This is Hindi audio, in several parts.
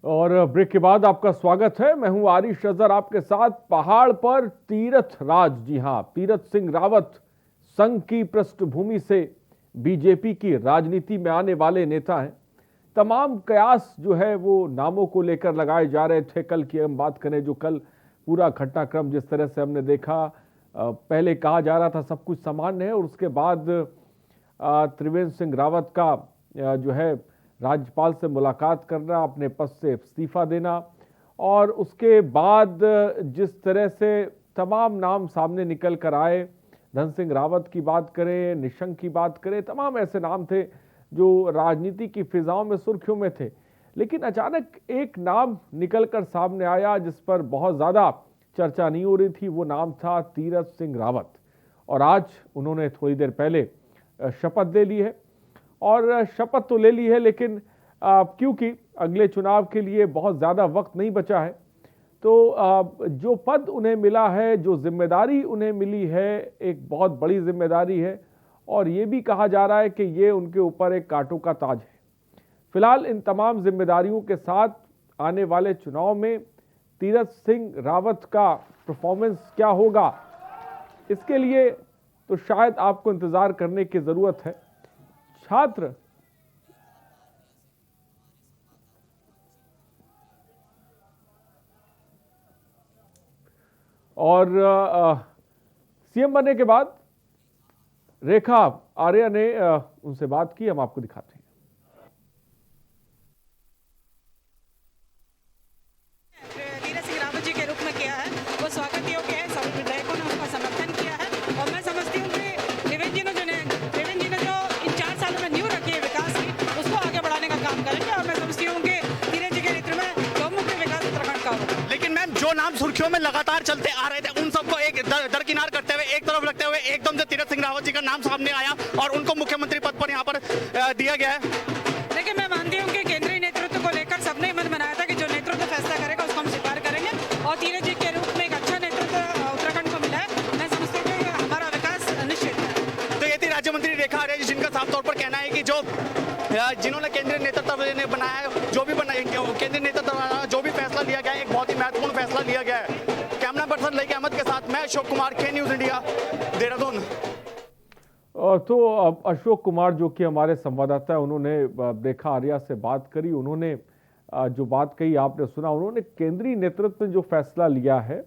और ब्रेक के बाद आपका स्वागत है। मैं हूं आरिश अजहर आपके साथ। पहाड़ पर तीरथ राज, जी हां, तीरथ सिंह रावत संघ की पृष्ठभूमि से बीजेपी की राजनीति में आने वाले नेता हैं। तमाम कयास जो है वो नामों को लेकर लगाए जा रहे थे। कल की हम बात करें, जो कल पूरा घटनाक्रम जिस तरह से हमने देखा, पहले कहा जा रहा था सब कुछ सामान्य है और उसके बाद त्रिवेंद्र सिंह रावत का जो है राज्यपाल से मुलाकात करना, अपने पद से इस्तीफा देना, और उसके बाद जिस तरह से तमाम नाम सामने निकल कर आए, धन सिंह रावत की बात करें, निशंक की बात करें, तमाम ऐसे नाम थे जो राजनीति की फिजाओं में सुर्खियों में थे। लेकिन अचानक एक नाम निकल कर सामने आया जिस पर बहुत ज़्यादा चर्चा नहीं हो रही थी। वो नाम था तीरथ सिंह रावत, और आज उन्होंने थोड़ी देर पहले शपथ ले ली है। और शपथ तो ले ली है, लेकिन क्योंकि अगले चुनाव के लिए बहुत ज़्यादा वक्त नहीं बचा है, तो जो पद उन्हें मिला है, जो जिम्मेदारी उन्हें मिली है, एक बहुत बड़ी जिम्मेदारी है, और ये भी कहा जा रहा है कि ये उनके ऊपर एक कांटों का ताज है। फिलहाल इन तमाम जिम्मेदारियों के साथ आने वाले चुनाव में तीरथ सिंह रावत का परफॉर्मेंस क्या होगा, इसके लिए तो शायद आपको इंतजार करने की जरूरत है। छात्र और सीएम बनने के बाद रेखा आर्या ने उनसे बात की, हम आपको दिखाते हैं। तीरथ सिंह रावत जी के रूप में किया है वो स्वागत योग्य है। सभी विधायकों ने उनका समर्थन किया है और मैं समझती हूँ कि त्रिवेंद्र जी ने जो इन 4 सालों में नींव रखी है विकास की, उसको आगे बढ़ाने का काम करेंगे। और मैं समझती हूँ कि तीरथ जी के नेतृत्व में चौमुखी विकास उत्तराखंड का होगा। लेकिन मैम, जो नाम सुर्खियों में लगातार चलते आ रहे थे, उन सबको एक दरकिनार करते हुए, एक तरफ रखते हुए, एकदम से तीरथ सिंह रावत जी का नाम सामने आया और उनको मुख्यमंत्री पद पर यहाँ पर दिया गया है। देखिए, मैं मानती हूँ कि केंद्रीय नेतृत्व को लेकर सबने मन बनाया था कि जो नेतृत्व फैसला करेगा उसको हम स्वीकार करेंगे, और तीरथ जी के रूप में एक अच्छा नेतृत्व उत्तराखंड को मिला है। मैं समझती हूँ कि हमारा विकास निश्चित है। तो ये थी राज्य मंत्री रेखा आर्या जी, जिनका साफ तौर पर कहना है कि जिन्होंने केंद्रीय नेतृत्व ने बनाया है, जो भी केंद्रीय नेतृत्व द्वारा जो भी फैसला लिया गया है, एक बहुत ही महत्वपूर्ण फैसला लिया गया है। कैमरा पर्सन लईक अहमद के साथ मैं अशोक कुमार, के न्यूज इंडिया, देहरादून। तो अशोक कुमार जो कि हमारे संवाददाता है, उन्होंने रेखा आर्या से बात करी। उन्होंने जो बात कही आपने सुना। उन्होंने केंद्रीय नेतृत्व ने जो फैसला लिया है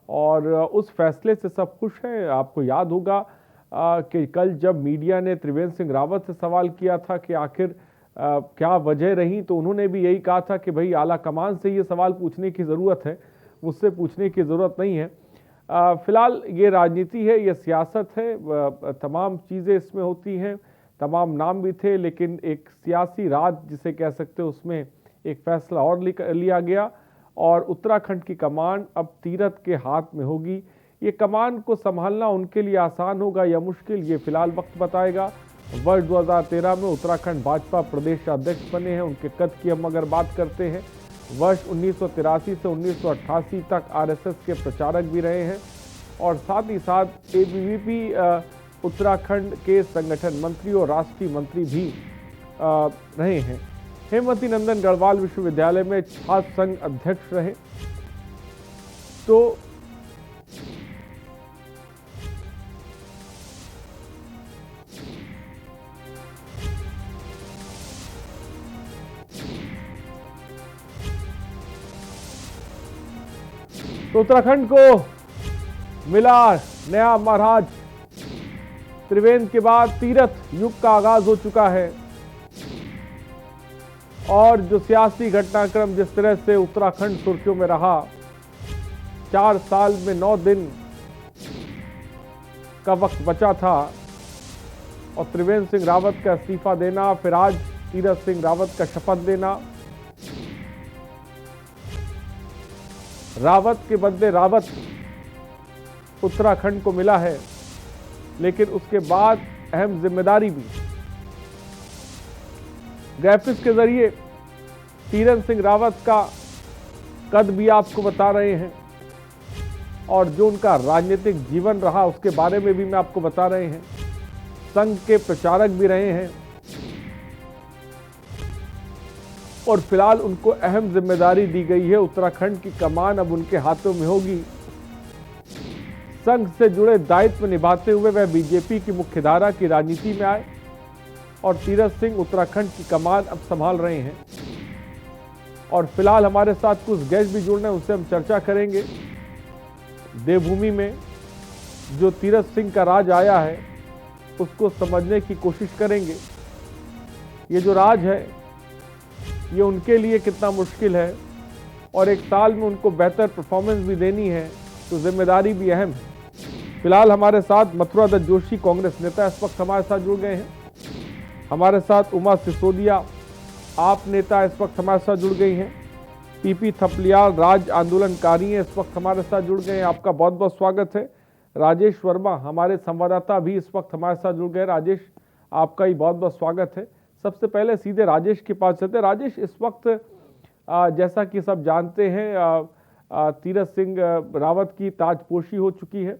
और उस फैसले से सब खुश हैं। आपको याद होगा कि कल जब मीडिया ने त्रिवेंद्र सिंह रावत से सवाल किया था कि आखिर क्या वजह रही, तो उन्होंने भी यही कहा था कि भाई आला कमान से ये सवाल पूछने की ज़रूरत है, मुझसे पूछने की ज़रूरत नहीं है। फिलहाल ये राजनीति है, ये सियासत है, तमाम चीज़ें इसमें होती हैं, तमाम नाम भी थे, लेकिन एक सियासी राज जिसे कह सकते हो, उसमें एक फैसला और लिया गया और उत्तराखंड की कमान अब तीरथ के हाथ में होगी। ये कमान को संभालना उनके लिए आसान होगा या मुश्किल, ये फिलहाल वक्त बताएगा। वर्ष 2013 में उत्तराखंड भाजपा प्रदेश अध्यक्ष बने हैं। उनके कद की हम अगर बात करते हैं, वर्ष 1983 से 1988 तक आरएसएस के प्रचारक भी रहे हैं और साथ ही साथ एबीवीपी उत्तराखंड के संगठन मंत्री और राष्ट्रीय मंत्री भी रहे हैं। हेमवती नंदन गढ़वाल विश्वविद्यालय में छात्र संघ अध्यक्ष रहे। तो उत्तराखंड को मिला नया महाराज। त्रिवेंद्र के बाद तीरथ युग का आगाज हो चुका है और जो सियासी घटनाक्रम जिस तरह से उत्तराखंड सुर्खियों में रहा, 4 साल में 9 दिन का वक्त बचा था और त्रिवेंद्र सिंह रावत का इस्तीफा देना, फिर आज तीरथ सिंह रावत का शपथ लेना। रावत के बदले रावत उत्तराखंड को मिला है, लेकिन उसके बाद अहम जिम्मेदारी भी। ग्राफिक्स के जरिए तीरथ सिंह रावत का कद भी आपको बता रहे हैं और जो उनका राजनीतिक जीवन रहा उसके बारे में भी मैं आपको बता रहे हैं। संघ के प्रचारक भी रहे हैं और फिलहाल उनको अहम जिम्मेदारी दी गई है। उत्तराखंड की कमान अब उनके हाथों में होगी। संघ से जुड़े दायित्व निभाते हुए वह बीजेपी की मुख्यधारा की राजनीति में आए और तीरथ सिंह उत्तराखंड की कमान अब संभाल रहे हैं। और फिलहाल हमारे साथ कुछ गेस्ट भी जुड़ रहे हैं, उनसे हम चर्चा करेंगे। देवभूमि में जो तीरथ सिंह का राज आया है उसको समझने की कोशिश करेंगे। ये जो राज है ये उनके लिए कितना मुश्किल है और एक साल में उनको बेहतर परफॉर्मेंस भी देनी है तो जिम्मेदारी भी अहम है। फिलहाल हमारे साथ मथुरा दत्त जोशी कांग्रेस नेता इस वक्त हमारे साथ जुड़ गए हैं। हमारे साथ उमा सिसोदिया आप नेता इस वक्त हमारे साथ जुड़ गई हैं। पीपी थपलियाल राज्य आंदोलनकारी हैं, इस वक्त हमारे साथ जुड़ गए हैं। आपका बहुत बहुत स्वागत है। राजेश वर्मा हमारे संवाददाता भी इस वक्त हमारे साथ जुड़ गए। राजेश, आपका ही बहुत बहुत स्वागत है। सबसे पहले सीधे राजेश के पास चलते। राजेश, इस वक्त जैसा कि सब जानते हैं तीरथ सिंह रावत की ताजपोशी हो चुकी है।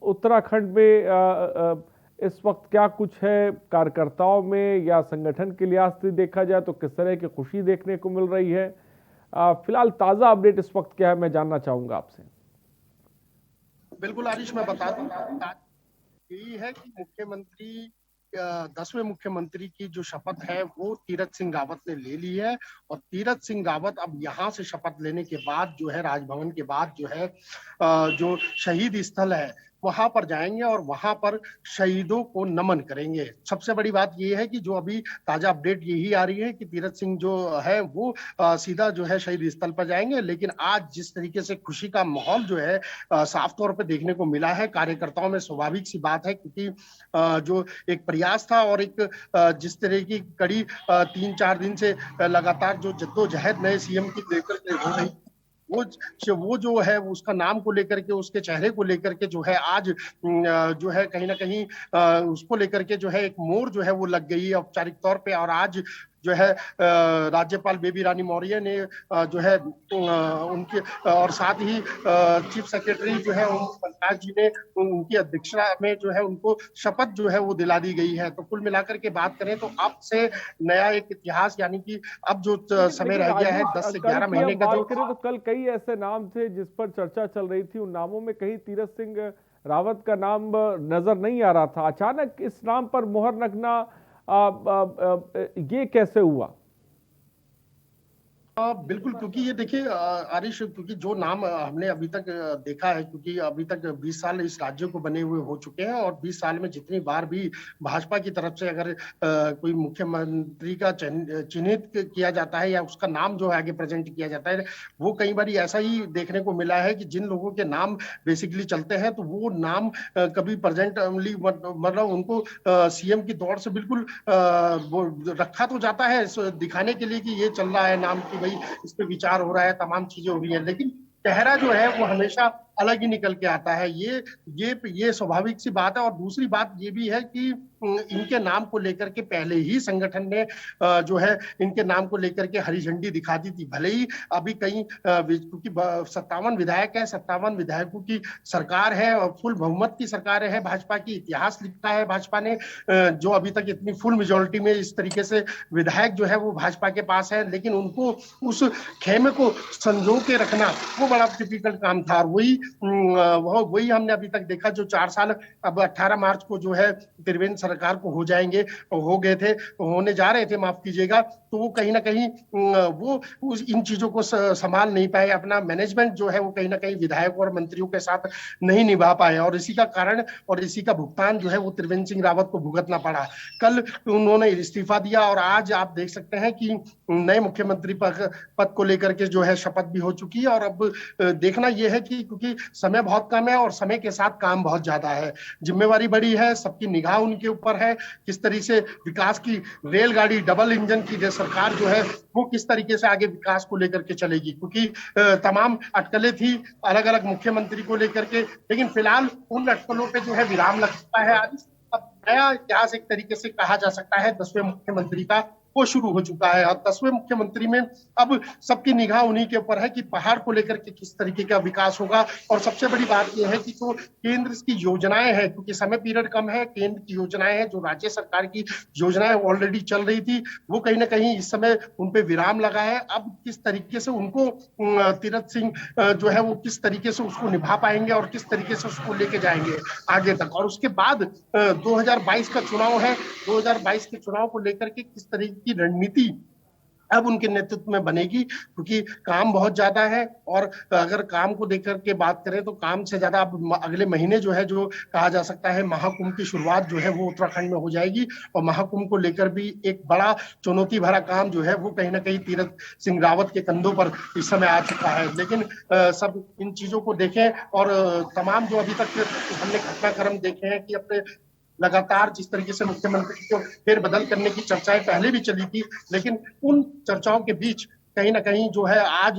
उत्तराखंड में इस वक्त क्या कुछ है कार्यकर्ताओं में या संगठन के लिहाज से देखा जाए तो किस तरह की खुशी देखने को मिल रही है? फिलहाल ताज़ा अपडेट इस वक्त क्या है, मैं जानना चाहूँगा आपसे। बिल्कुल आरिश, मैं बता दूं, यही है कि मुख्यमंत्री 10वें मुख्यमंत्री की जो शपथ है वो तीरथ सिंह रावत ने ले ली है। और तीरथ सिंह रावत अब यहाँ से शपथ लेने के बाद जो है राजभवन के बाद जो है जो शहीद स्थल है वहां पर जाएंगे और वहां पर शहीदों को नमन करेंगे। सबसे बड़ी बात यह है कि जो अभी ताजा अपडेट यही आ रही है कि तीरथ सिंह जो है वो सीधा जो है शहीद स्थल पर जाएंगे। लेकिन आज जिस तरीके से खुशी का माहौल जो है साफ तौर पर देखने को मिला है कार्यकर्ताओं में, स्वाभाविक सी बात है क्योंकि जो एक प्रयास था और एक जिस तरह की कड़ी 3-4 दिन से लगातार जो जद्दोजहद नए सीएम की लेकर के हो रही, वो जो है उसका नाम को लेकर के, उसके चेहरे को लेकर के जो है आज जो है कहीं ना कहीं उसको लेकर के जो है एक मोड़ जो है वो लग गई है औपचारिक तौर पे। और आज जो है राज्यपाल बेबी रानी मौर्य ने जो है उनके और साथ ही चीफ सेक्रेटरी जो है ओम प्रकाश जी ने उनकी अध्यक्षता में जो है उनको शपथ जो है वो दिला दी गई है। तो कुल मिलाकर के बात करें तो अब से नया एक इतिहास, यानी कि अब जो समय रह गया है 10 से 11 महीने का जो तो कल कई ऐसे नाम थे जिस पर चर्चा चल रही थी, उन नामों में कहीं तीरथ सिंह रावत का नाम नजर नहीं आ रहा था। अचानक इस नाम पर मोहर लगना ये कैसे हुआ? बिल्कुल, क्योंकि ये देखिए आरिश, क्योंकि जो नाम हमने अभी तक देखा है, क्योंकि अभी तक 20 साल इस राज्य को बने हुए हो चुके हैं और 20 साल में जितनी बार भी भाजपा की तरफ से अगर कोई मुख्यमंत्री का चिन्हित किया जाता है या उसका नाम जो है आगे प्रेजेंट किया जाता है, वो कई बार ऐसा ही देखने को मिला है कि जिन लोगों के नाम बेसिकली चलते हैं तो वो नाम कभी प्रेजेंटली मतलब उनको सीएम की दौड़ से बिल्कुल रखा तो जाता है दिखाने के लिए कि ये चल रहा है नाम की, भाई इस पे विचार हो रहा है, तमाम चीजें हो रही है, लेकिन चेहरा जो है वो हमेशा अलग ही निकल के आता है। ये स्वाभाविक सी बात है। और दूसरी बात ये भी है कि इनके नाम को लेकर के पहले ही संगठन ने जो है इनके नाम को लेकर के हरी झंडी दिखा दी थी। भले ही अभी कई क्योंकि 57 विधायक है, 57 विधायकों की सरकार है और फुल बहुमत की सरकार है भाजपा की। इतिहास लिखता है भाजपा ने, जो अभी तक इतनी फुल मेजोरिटी में इस तरीके से विधायक जो है वो भाजपा के पास है, लेकिन उनको उस खेमे को संजो के रखना वो बड़ा डिफिकल्ट काम था। और वही हमने अभी तक देखा। जो 4 साल अब 18 मार्च को जो है त्रिवेंद्र सरकार को हो जाएंगे, हो गए थे, होने जा रहे थे, माफ कीजिएगा, तो वो कहीं ना कहीं वो इन चीजों को संभाल नहीं पाए। अपना मैनेजमेंट जो है वो कहीं ना कहीं विधायकों और मंत्रियों के साथ नहीं निभा पाए और इसी का कारण और इसी का भुगतान जो है वो त्रिवेंद्र सिंह रावत को भुगतना पड़ा। कल उन्होंने इस्तीफा दिया और आज आप देख सकते हैं कि नए मुख्यमंत्री पद को लेकर के जो है शपथ भी हो चुकी है। और अब देखना यह है कि क्योंकि समय बहुत कम है और समय के साथ काम बहुत ज्यादा है, जिम्मेवारी बड़ी है, सबकी निगाह उनके ऊपर है। किस तरीके से विकास की रेलगाड़ी, डबल इंजन की सरकार जो है वो किस तरीके से आगे विकास को लेकर के चलेगी, क्योंकि तमाम अटकलें थी अलग अलग मुख्यमंत्री को लेकर के, लेकिन फिलहाल उन अटकलों पे जो है विराम लग चुका है। आज अब नया इतिहास एक तरीके से कहा जा सकता है 10वें मुख्यमंत्री का, वो शुरू हो चुका है। और 10वें मुख्यमंत्री में अब सबकी निगाह उन्हीं के ऊपर है कि पहाड़ को लेकर के किस तरीके का विकास होगा। और सबसे बड़ी बात यह है कि जो केंद्र की योजनाएं हैं, क्योंकि समय पीरियड कम है, केंद्र की योजनाएं हैं, जो राज्य सरकार की योजनाएं ऑलरेडी चल रही थी, वो कहीं ना कहीं इस समय उन पे विराम लगा है। अब किस तरीके से उनको तीरथ सिंह जो है वो किस तरीके से उसको निभा पाएंगे और किस तरीके से उसको लेके जाएंगे आगे तक। और उसके बाद 2022 का चुनाव है, 2022 के चुनाव को लेकर के किस तरीके की रणनीति अब उनके नेतृत्व में बनेगी, क्योंकि काम बहुत ज्यादा है। और अगर काम को लेकर के बात करें तो काम से ज्यादा अब अगले महीने जो है, जो कहा जा सकता है महाकुंभ की शुरुआत जो है वो उत्तराखंड में हो जाएगी। और महाकुंभ को लेकर भी एक बड़ा चुनौती भरा काम जो है वो कहीं ना कहीं तीरथ सिंह रावत के कंधों पर इस समय आ चुका है। लेकिन सब इन चीजों को देखें और तमाम जो अभी तक हमने घटनाक्रम देखे हैं कि अपने लगातार जिस तरीके से मुख्यमंत्री को फेरबदल करने की चर्चाएं पहले भी चली थी, लेकिन उन चर्चाओं के बीच कहीं ना कहीं जो है आज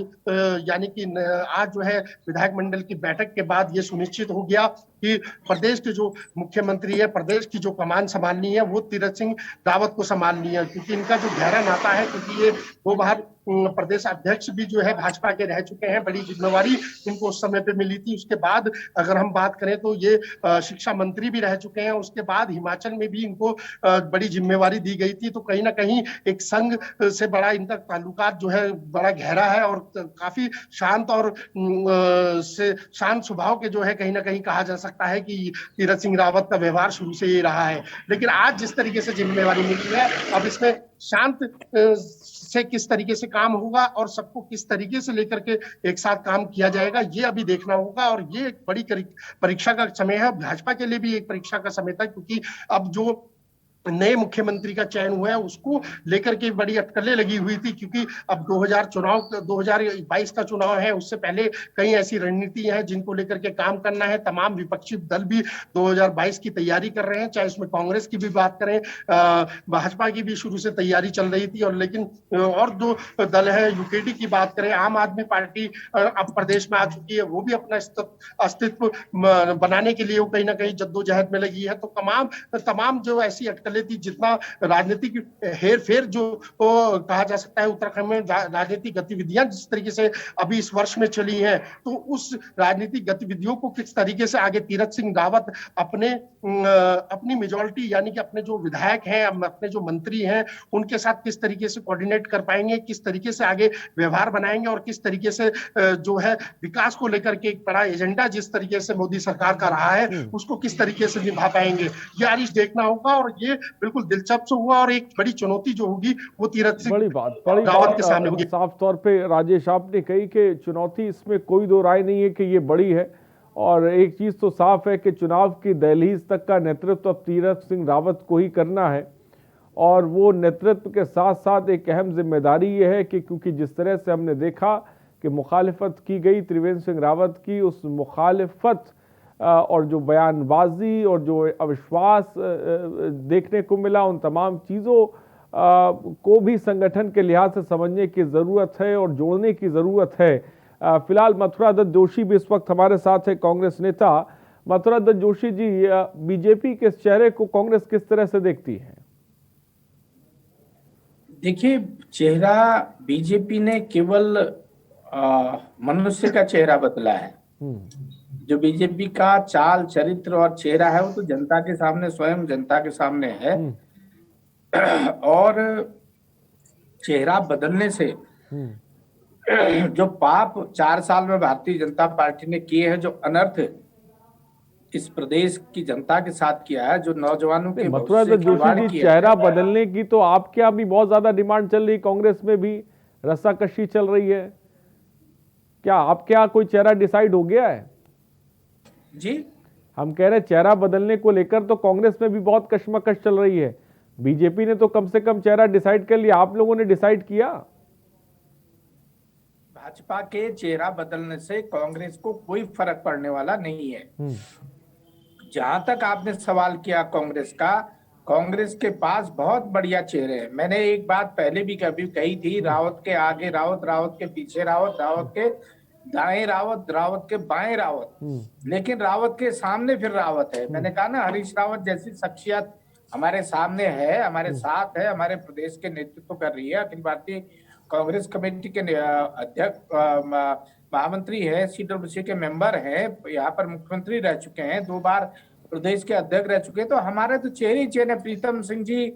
यानी कि आज जो है विधायक मंडल की बैठक के बाद ये सुनिश्चित हो गया कि प्रदेश के जो मुख्यमंत्री है, प्रदेश की जो कमान संभालनी है वो तीरथ सिंह रावत को संभालनी है। क्योंकि इनका जो गहरा नाता है, क्योंकि ये 2 बार प्रदेश अध्यक्ष भी जो है भाजपा के रह चुके हैं, बड़ी जिम्मेवारी इनको उस समय पे मिली थी। उसके बाद अगर हम बात करें तो ये शिक्षा मंत्री भी रह चुके हैं। उसके बाद हिमाचल में भी इनको बड़ी जिम्मेवारी दी गई थी। तो कहीं ना कहीं एक संघ से बड़ा इनका ताल्लुकात जो है बड़ा गहरा है और काफी शांत और से शांत स्वभाव के जो है कहीं ना कहीं कहा जा सकता है कि तीरथ सिंह रावत का व्यवहार शुरू से ही रहा है। लेकिन आज जिस तरीके से जिम्मेवारी मिली है, अब इसमें शांत से किस तरीके से काम होगा और सबको किस तरीके से लेकर के एक साथ काम किया जाएगा, ये अभी देखना होगा। और ये एक बड़ी परीक्षा का समय है, भाजपा के लिए भी एक परीक्षा का समय था, क्योंकि अब जो नए मुख्यमंत्री का चयन हुआ है उसको लेकर के बड़ी अटकलें लगी हुई थी। क्योंकि अब 2022 का चुनाव है, उससे पहले कई ऐसी रणनीतियां हैं जिनको लेकर के काम करना है। तमाम विपक्षी दल भी 2022 की तैयारी कर रहे हैं, चाहे उसमें कांग्रेस की भी बात करें, भाजपा की भी शुरू से तैयारी चल रही थी। और लेकिन और जो दल है, यूकेडी की बात करें, आम आदमी पार्टी अब प्रदेश में आ चुकी है, वो भी अपना अस्तित्व बनाने के लिए वो कहीं ना कहीं जद्दोजहद में लगी है। तो तमाम जो ऐसी अटकलें थी, जितना राजनीतिक हेर फेर जो कहा जा सकता है उत्तराखंड में राजनीतिक गतिविधियां जिस तरीके से अभी इस वर्ष में चली हैं, तो उस राजनीतिक गतिविधियों को किस तरीके से आगे तीरथ सिंह रावत अपनी मेजॉरिटी यानी कि अपने जो विधायक हैं, अपने जो मंत्री हैं, उनके साथ किस तरीके से कोऑर्डिनेट कर पाएंगे, किस तरीके से आगे व्यवहार बनाएंगे और किस तरीके से जो है विकास को लेकर के एक बड़ा एजेंडा जिस तरीके से मोदी सरकार का रहा है उसको किस तरीके से निभा पाएंगे, ये आरिश देखना होगा। और ये बिल्कुल दिलचस्प हुआ और एक बड़ी चुनौती जो होगी वो तीरथ सिंह रावत के सामने होगी। साफ तौर पे राजेश आपने कही कि चुनौती, इसमें कोई दो राय नहीं है कि ये बड़ी है। और एक चीज तो साफ है कि चुनाव की दहलीज तक का नेतृत्व अब तीरथ सिंह रावत को ही करना है। और वो नेतृत्व के साथ साथ एक अहम जिम्मेदारी ये है कि क्योंकि जिस तरह से हमने देखा कि मुखालिफत की गई त्रिवेंद्र सिंह रावत की, उस मुखालिफत और जो बयानबाजी और जो अविश्वास देखने को मिला, उन तमाम चीज़ों को भी संगठन के लिहाज से समझने की ज़रूरत है और जोड़ने की ज़रूरत है। फिलहाल मथुरा दत्त जोशी भी इस वक्त हमारे साथ है, कांग्रेस नेता। मथुरा दत्त जोशी जी, बीजेपी के चेहरे को कांग्रेस किस तरह से देखती है? देखिए, चेहरा बीजेपी ने केवल मनुष्य का चेहरा बदला है। जो बीजेपी का चाल चरित्र और चेहरा है वो तो जनता के सामने, स्वयं जनता के सामने है। और चेहरा बदलने से जो पाप 4 साल में भारतीय जनता पार्टी ने किए हैं, जो अनर्थ इस प्रदेश की जनता के साथ किया है, जो नौजवानों के मथुरा दत्त जोशी जी, चेहरा बदलने की तो आपके यहाँ भी बहुत ज्यादा डिमांड चल रही, कांग्रेस में भी रस्साकशी चल रही है। क्या आपके यहाँ कोई चेहरा डिसाइड हो गया है? जी, हम कह रहे चेहरा बदलने को लेकर तो कांग्रेस में भी बहुत कशमकश चल रही है। बीजेपी ने तो कम से कम चेहरा डिसाइड कर लिया, आप लोगों ने डिसाइड किया? भाजपा के चेहरा बदलने से कांग्रेस को कोई फर्क पड़ने वाला नहीं है। जहां तक आपने सवाल किया कांग्रेस का, कांग्रेस के पास बहुत बढ़िया चेहरे हैं। मैंने एक बात पहले भी कभी कही थी, रावत के आगे रावत, रावत के पीछे रावत, रावत के दाएं रावत, रावत के बाएं रावत, लेकिन रावत के सामने फिर रावत है। मैंने कहा ना, हरीश रावत जैसी शख्सियत हमारे सामने है, हमारे साथ है, हमारे प्रदेश के नेतृत्व कर रही है। अखिल भारतीय कांग्रेस कमेटी के अध्यक्ष महामंत्री है, CWC के मेंबर हैं, यहाँ पर मुख्यमंत्री रह चुके हैं, 2 बार प्रदेश के अध्यक्ष रह चुके हैं। तो हमारे तो चेहरे ही चेहरे, प्रीतम सिंह जी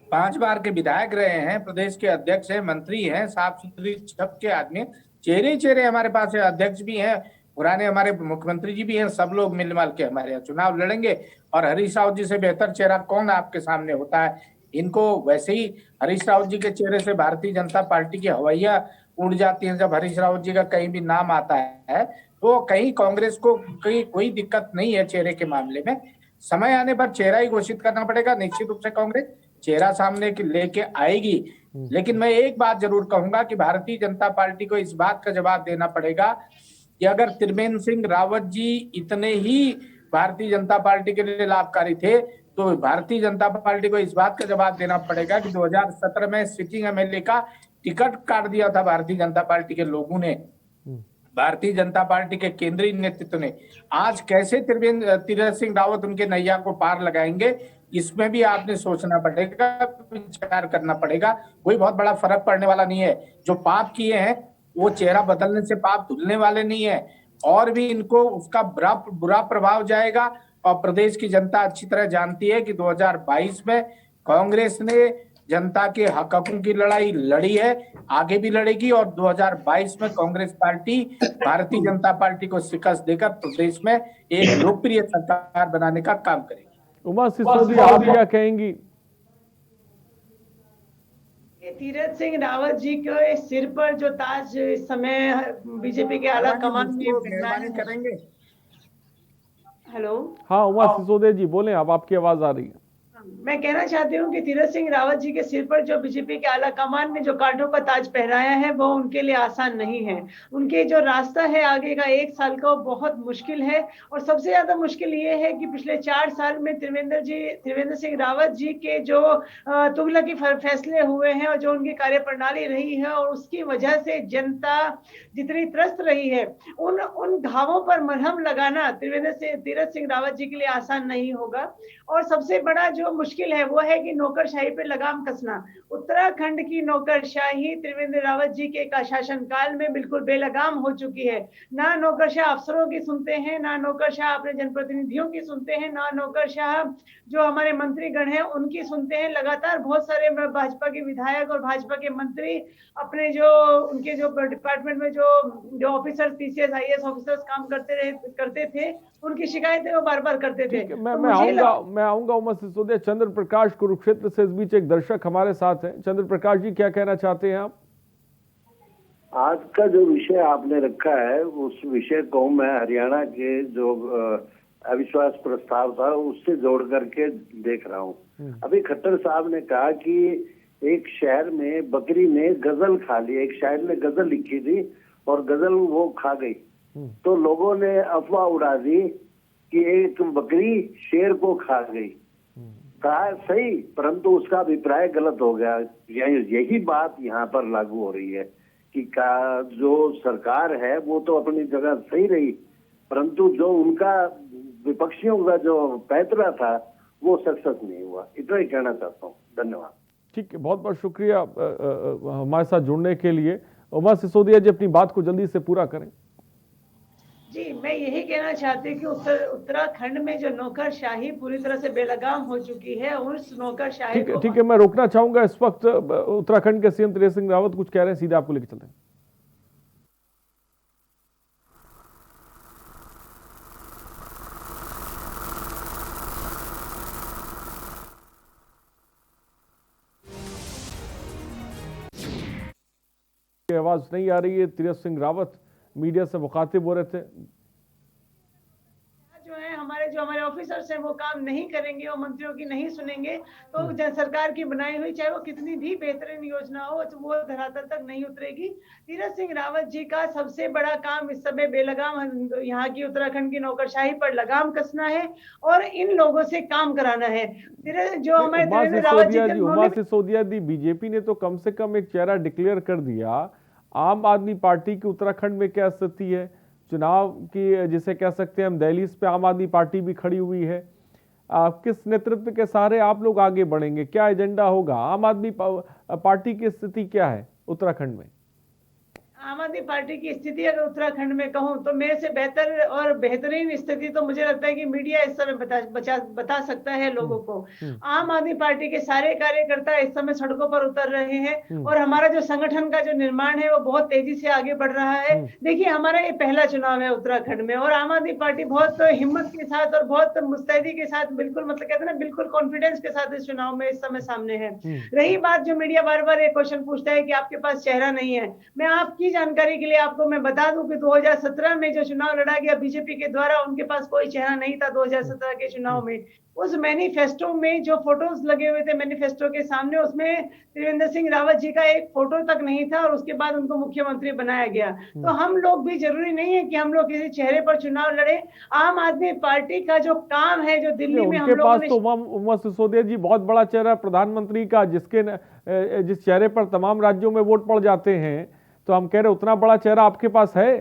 5 बार के विधायक रहे हैं, प्रदेश के अध्यक्ष हैं, मंत्री हैं, साफ सुथरी छप के आदमी, चेहरे ही चेहरे हमारे पास है। अध्यक्ष भी हैं, पुराने हमारे मुख्यमंत्री जी भी हैं, सब लोग मिलजुल के हमारे यहाँ चुनाव लड़ेंगे। और हरीश रावत जी से बेहतर चेहरा कौन आपके सामने होता है। इनको वैसे ही हरीश रावत जी के चेहरे से भारतीय जनता पार्टी की हवाइयां उड़ जाती हैं। जब हरीश रावत जी का कहीं भी नाम आता है तो कहीं कांग्रेस को कोई दिक्कत नहीं है चेहरे के मामले में। समय आने पर चेहरा ही घोषित करना पड़ेगा। निश्चित रूप से कांग्रेस चेहरा सामने लेके आएगी, लेकिन मैं एक बात जरूर कहूंगा कि भारतीय जनता पार्टी को इस बात का जवाब देना पड़ेगा कि अगर त्रिवेंद्र सिंह रावत जी इतने ही भारतीय जनता पार्टी के लिए लाभकारी थे तो भारतीय जनता पार्टी को इस बात का जवाब देना पड़ेगा कि 2017 में सिटिंग MLA का टिकट काट दिया था भारतीय जनता पार्टी के लोगों ने, भारतीय जनता पार्टी के केंद्रीय नेतृत्व ने। आज कैसे तीरथ सिंह रावत उनके नैया को पार लगाएंगे, इसमें भी आपने सोचना पड़ेगा, विचार करना पड़ेगा। कोई बहुत बड़ा फर्क पड़ने वाला नहीं है। जो पाप किए हैं वो चेहरा बदलने से पाप धुलने वाले नहीं है, और भी इनको उसका बुरा प्रभाव जाएगा। और प्रदेश की जनता अच्छी तरह जानती है कि 2022 में कांग्रेस ने जनता के हकों की लड़ाई लड़ी है, आगे भी लड़ेगी, और 2022 में कांग्रेस पार्टी भारतीय जनता पार्टी को शिकस्त देकर प्रदेश में एक लोकप्रिय सरकार बनाने का काम करेगी। उमा सिसोदिया, आप क्या कहेंगी? तीरथ सिंह रावत जी के सिर पर जो ताज इस समय बीजेपी के आला कमान में करेंगे। हेलो, हाँ उमा सिसोदिया जी बोले, अब आपकी आवाज आ रही है। मैं कहना चाहती हूँ कि तीरथ सिंह रावत जी के सिर पर जो बीजेपी के आला कमान ने जो कांटों का ताज पहनाया है वो उनके लिए आसान नहीं है। उनके जो रास्ता है आगे का 1 साल का वो बहुत मुश्किल है, और सबसे ज्यादा मुश्किल ये है कि पिछले 4 साल में त्रिवेंद्र सिंह रावत जी के जो तुगलकी फैसले हुए हैं और जो उनकी कार्यप्रणाली रही है, और उसकी वजह से जनता जितनी त्रस्त रही है, उन घावों पर मरहम लगाना तीरथ सिंह रावत जी के लिए आसान नहीं होगा। और सबसे बड़ा जो मुश्किल है वो है कि नौकरशाही पे लगाम कसना। उत्तराखंड की नौकरशाही त्रिवेंद्र रावत जी के शासन काल में बिल्कुल बेलगाम हो चुकी है। ना नौकरशाह अफसरों की सुनते हैं, ना नौकरशाह अपने जनप्रतिनिधियों की सुनते हैं, ना नौकरशाह जो हमारे मंत्रीगण हैं उनकी सुनते हैं। लगातार बहुत सारे भाजपा के विधायक और भाजपा के मंत्री अपने उनके जो डिपार्टमेंट में जो ऑफिसर्स, PCS IAS ऑफिसर्स काम करते थे, उनकी शिकायतें वो बार बार करते थे। मैं आऊंगा उमा सिसोदिया। चंद्र प्रकाश कुरुक्षेत्र से इस बीच एक दर्शक हमारे साथ हैं। चंद्र प्रकाश जी, क्या कहना चाहते हैं आप? आज का जो विषय आपने रखा है उस विषय को मैं हरियाणा के जो अविश्वास प्रस्ताव था उससे जोड़ करके देख रहा हूँ। अभी खट्टर साहब ने कहा कि एक शहर में बकरी ने गजल खा ली, एक शायर ने गजल लिखी थी और गजल वो खा गई, तो लोगों ने अफवाह उड़ा दी कि एक बकरी शेर को खा गई। कहा सही, परंतु उसका अभिप्राय गलत हो गया। यही बात यहाँ पर लागू हो रही है कि जो सरकार है वो तो अपनी जगह सही रही, परंतु जो उनका विपक्षियों का जो पैतरा था वो सक्सेस नहीं हुआ। इतना ही कहना चाहता हूँ। धन्यवाद। ठीक है, बहुत बहुत शुक्रिया हमारे साथ जुड़ने के लिए। उमा सिसोदिया जी अपनी बात को जल्दी से पूरा करें। जी, मैं यही कहना चाहती हूँ कि उत्तराखंड में जो नौकरशाही पूरी तरह से बेलगाम हो चुकी है, उस नौकरशाही को ठीक है, मैं रोकना चाहूंगा। इस वक्त उत्तराखंड के CM तीरथ सिंह रावत कुछ कह रहे हैं, सीधे आपको लेकर चलते हैं। आवाज नहीं आ रही है। तीरथ सिंह रावत मीडिया से मुखातिब हो रहे थे। हमारे ऑफिसर्स हैं वो काम नहीं करेंगे, वो मंत्रियों की नहीं सुनेंगे, तो सरकार की बनाई हुई चाहे वो कितनी भी बेहतरीन योजना हो तो वो धरातल तक नहीं उतरेगी। तीरथ सिंह रावत जी का सबसे बड़ा काम इस समय बेलगाम यहाँ की उत्तराखंड की नौकरशाही पर लगाम कसना है और इन लोगों से काम कराना है। जो हमारे उमा सिसोदिया दी, बीजेपी ने तो कम से कम एक चेहरा डिक्लेयर कर दिया। आम आदमी पार्टी की उत्तराखंड में क्या स्थिति है? चुनाव की जिसे कह सकते हैं हम दहलीज पे आम आदमी पार्टी भी खड़ी हुई है। किस नेतृत्व के सहारे आप लोग आगे बढ़ेंगे, क्या एजेंडा होगा? आम आदमी पार्टी की स्थिति क्या है उत्तराखंड में? आम आदमी पार्टी की स्थिति अगर उत्तराखंड में कहूं तो मेरे से बेहतर और बेहतरीन स्थिति तो मुझे लगता है कि मीडिया इस समय बता सकता है लोगों को। आम आदमी पार्टी के सारे कार्यकर्ता इस समय सड़कों पर उतर रहे हैं और हमारा जो संगठन का जो निर्माण है वो बहुत तेजी से आगे बढ़ रहा है। देखिए, हमारा ये पहला चुनाव है उत्तराखंड में और आम आदमी पार्टी बहुत हिम्मत के साथ और बहुत मुस्तैदी के साथ, बिल्कुल मतलब कहते हैं ना, बिल्कुल कॉन्फिडेंस के साथ इस चुनाव में इस समय सामने है। रही बात जो मीडिया बार बार ये क्वेश्चन पूछता है कि आपके पास चेहरा नहीं है, मैं आपकी जानकारी के लिए आपको मैं बता दूं कि 2017 में जो चुनाव लड़ा गया बीजेपी के द्वारा, उनके पास कोई चेहरा नहीं था। 2017 के चुनाव में उस मैनिफेस्टो में जो फोटोज लगे हुए थे मैनिफेस्टो के सामने, उसमें त्रिवेंद्र सिंह रावत जी का एक फोटो तक नहीं था और उसके बाद उनको मुख्यमंत्री बनाया गया। तो हम लोग भी, जरूरी नहीं है कि हम लोग किसी चेहरे पर चुनाव लड़े। आम आदमी पार्टी का जो काम है, जो दिल्ली में हम लोगों ने, तो उमा सिसोदिया जी बहुत बड़ा चेहरा प्रधानमंत्री का, जिस चेहरे पर तमाम राज्यों में वोट पड़ जाते हैं, तो हम कह रहे उतना बड़ा चेहरा आपके पास है?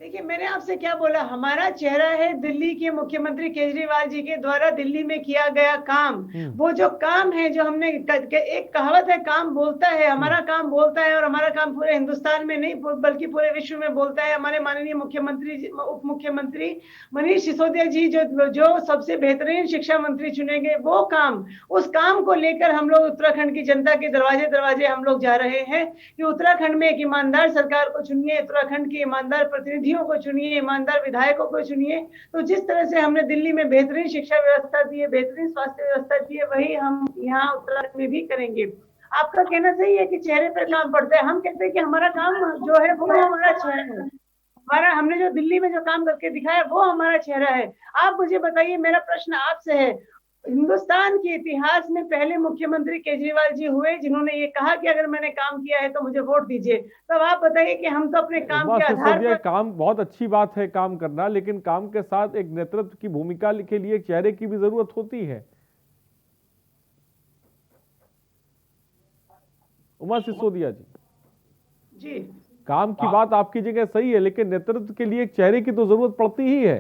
देखिए, मैंने आपसे क्या बोला, हमारा चेहरा है दिल्ली के मुख्यमंत्री केजरीवाल जी के द्वारा दिल्ली में किया गया काम। वो जो काम है, जो हमने, एक कहावत है, काम बोलता है, हमारा काम बोलता है और हमारा काम पूरे हिंदुस्तान में नहीं बल्कि पूरे विश्व में बोलता है। हमारे माननीय मुख्यमंत्री, उप मुख्यमंत्री मनीष सिसोदिया जी जो सबसे बेहतरीन शिक्षा मंत्री चुने गए, वो काम, उस काम को लेकर हम लोग उत्तराखंड की जनता के दरवाजे दरवाजे हम लोग जा रहे हैं कि उत्तराखंड में एक ईमानदार सरकार को चुनिए, उत्तराखंड के ईमानदार प्रतिनिधि को चुनिए, ईमानदार विधायकों को चुनिए। तो जिस तरह से हमने दिल्ली में बेहतरीन शिक्षा व्यवस्था दी है, बेहतरीन स्वास्थ्य व्यवस्था दी है, वही हम यहाँ उत्तराखंड में भी करेंगे। आपका कहना सही है कि चेहरे पर काम पड़ता है। हम कहते हैं कि हमारा काम जो है वो हमारा चेहरा है। हमारा, हमने जो दिल्ली में जो काम करके दिखाया वो हमारा चेहरा है। आप मुझे बताइए, मेरा प्रश्न आपसे है, हिंदुस्तान के इतिहास में पहले मुख्यमंत्री केजरीवाल जी हुए जिन्होंने ये कहा कि अगर मैंने काम किया है तो मुझे वोट दीजिए। तो अब आप बताइए कि हम तो अपने काम के आधार पर, काम बहुत अच्छी बात है काम करना, लेकिन काम के साथ एक नेतृत्व की भूमिका के लिए चेहरे की भी जरूरत होती है। उमा सिसोदिया जी, काम की बात आपकी जगह सही है, लेकिन नेतृत्व के लिए एक चेहरे की तो जरूरत पड़ती ही है।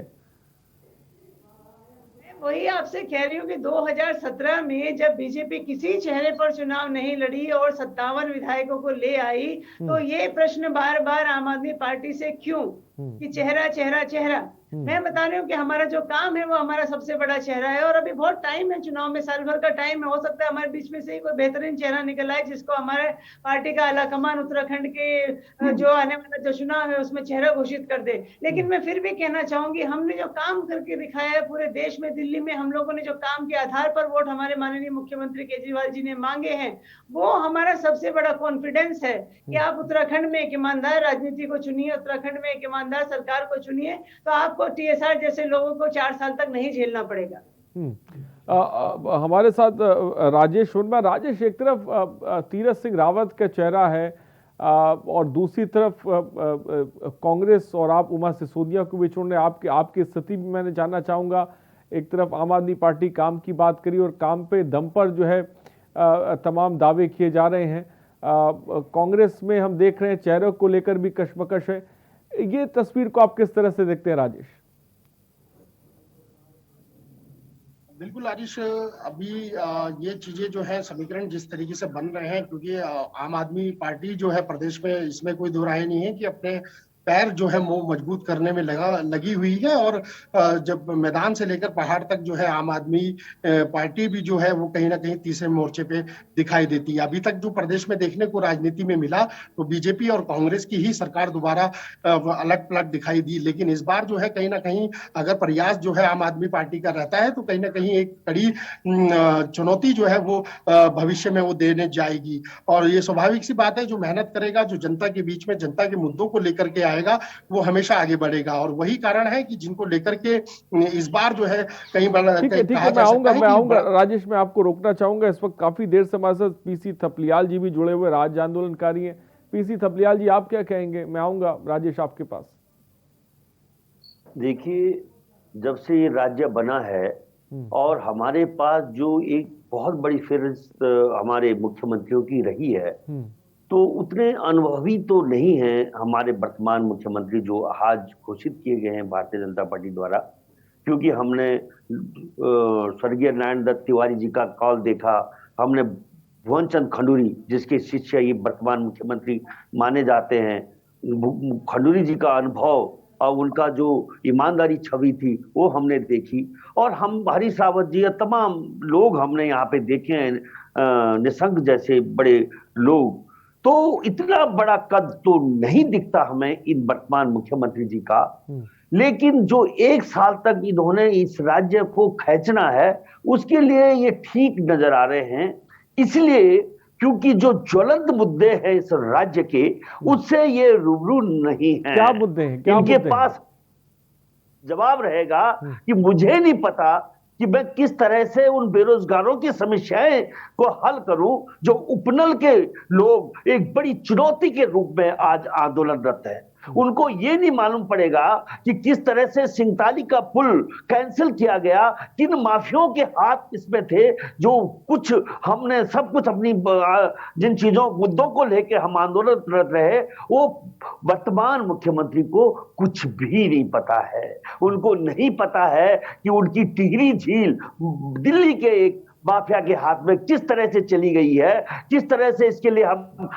वही आपसे कह रही हूँ कि 2017 में जब बीजेपी किसी चेहरे पर चुनाव नहीं लड़ी और 57 विधायकों को ले आई, तो ये प्रश्न बार बार आम आदमी पार्टी से क्यों कि चेहरा चेहरा चेहरा। मैं बता रही हूँ कि हमारा जो काम है वो हमारा सबसे बड़ा चेहरा है और अभी बहुत टाइम है, चुनाव में साल भर का टाइम है। हो सकता है हमारे बीच में से ही कोई बेहतरीन चेहरा निकल आए जिसको हमारे पार्टी का आलाकमान उत्तराखंड के जो आने वाला जो चुनाव है उसमें चेहरा घोषित कर दे। लेकिन मैं फिर भी कहना चाहूंगी, हमने जो काम करके दिखाया है पूरे देश में, दिल्ली में हम लोगों ने जो काम के आधार पर वोट हमारे माननीय मुख्यमंत्री केजरीवाल जी ने मांगे हैं, वो हमारा सबसे बड़ा कॉन्फिडेंस है कि आप उत्तराखंड में एक ईमानदार राजनीति को चुनिए, उत्तराखंड में एक ईमानदार सरकार को चुनिए, तो आपको टीएसआर जैसे लोगों को 4 साल तक नहीं झेलना पड़ेगा। हमारे साथ राजेश वर्मा। राजेश, एक तरफ तीरथ सिंह रावत का चेहरा है और दूसरी तरफ कांग्रेस और आप उमा सिसोदिया को भी चुन रहे, आपकी स्थिति भी मैंने जानना चाहूंगा। एक तरफ आम आदमी पार्टी काम की बात करी और काम पे दम पर जो है तमाम दावे किए जा रहे हैं। कांग्रेस में हम देख रहे हैं चेहरों को लेकर भी कशमकश है। ये तस्वीर को आप किस तरह से देखते हैं राजेश? बिल्कुल आरिश, अभी ये चीजें जो है समीकरण जिस तरीके से बन रहे हैं, क्योंकि आम आदमी पार्टी जो है प्रदेश में, इसमें कोई दो राय नहीं है कि अपने पैर जो है वो मजबूत करने में लगी हुई है और जब मैदान से लेकर पहाड़ तक जो है आम आदमी पार्टी भी जो है वो कहीं ना कहीं तीसरे मोर्चे पे दिखाई देती है। अभी तक जो प्रदेश में देखने को राजनीति में मिला तो बीजेपी और कांग्रेस की ही सरकार दोबारा अलग पलट दिखाई दी, लेकिन इस बार जो है कहीं ना कहीं अगर प्रयास जो है आम आदमी पार्टी का रहता है तो कहीं ना कहीं एक कड़ी चुनौती जो है वो भविष्य में वो देने जाएगी। और ये स्वाभाविक सी बात है, जो मेहनत करेगा, जो जनता के बीच में जनता के मुद्दों को लेकर के आएगा, वो हमेशा आगे बढ़ेगा। और वही कारण है कि जिनको लेकर के इस बार जो है कहीं ठीक है, मैं आऊंगा राजेश, मैं आपको रोकना चाहूंगा। इस वक्त काफी देर से हमारे साथ पीसी थपलियाल जी भी जुड़े हुए राज्य आंदोलनकारी हैं। पीसी थपलियाल जी, आप क्या कहेंगे? मैं आऊंगा राजेश आपके पास। देखिए, जब से ये राज्य बना है और हमारे पास जो एक बहुत बड़ी फिहरिस्त हमारे मुख्यमंत्रियों की रही है, तो उतने अनुभवी तो नहीं हैं हमारे वर्तमान मुख्यमंत्री जो आज घोषित किए गए हैं भारतीय जनता पार्टी द्वारा। क्योंकि हमने स्वर्गीय नारायण दत्त तिवारी जी का कॉल देखा, हमने भुवन चंद खंडूरी जिसके शिष्य ये वर्तमान मुख्यमंत्री माने जाते हैं, खंडूरी जी का अनुभव और उनका जो ईमानदारी छवि थी वो हमने देखी, और हम हरीश रावत जी या तमाम लोग हमने यहाँ पे देखे हैं, निशंक जैसे बड़े लोग। तो इतना बड़ा कद तो नहीं दिखता हमें इन वर्तमान मुख्यमंत्री जी का, लेकिन जो 1 साल तक इन्होंने इस राज्य को खींचना है उसके लिए ये ठीक नजर आ रहे हैं। इसलिए क्योंकि जो ज्वलंत मुद्दे हैं इस राज्य के, उससे ये रूबरू नहीं है। क्या मुद्दे हैं? क्या इनके मुद्दे पास जवाब रहेगा कि मुझे नहीं पता कि मैं किस तरह से उन बेरोजगारों की समस्याएं को हल करूं जो उपनल के लोग एक बड़ी चुनौती के रूप में आज आंदोलनरत है। उनको ये नहीं मालूम पड़ेगा कि किस तरह से सिंगताली का पुल कैंसिल किया गया, किन माफियाओं के हाथ इसमें थे, जो कुछ हमने सब कुछ अपनी जिन चीजों मुद्दों को लेकर हम आंदोलन कर रहे, वो वर्तमान मुख्यमंत्री को कुछ भी नहीं पता है। उनको नहीं पता है कि उनकी टिहरी झील दिल्ली के एक माफिया के हाथ में किस तरह से चली गई है, किस तरह से इसके लिए हम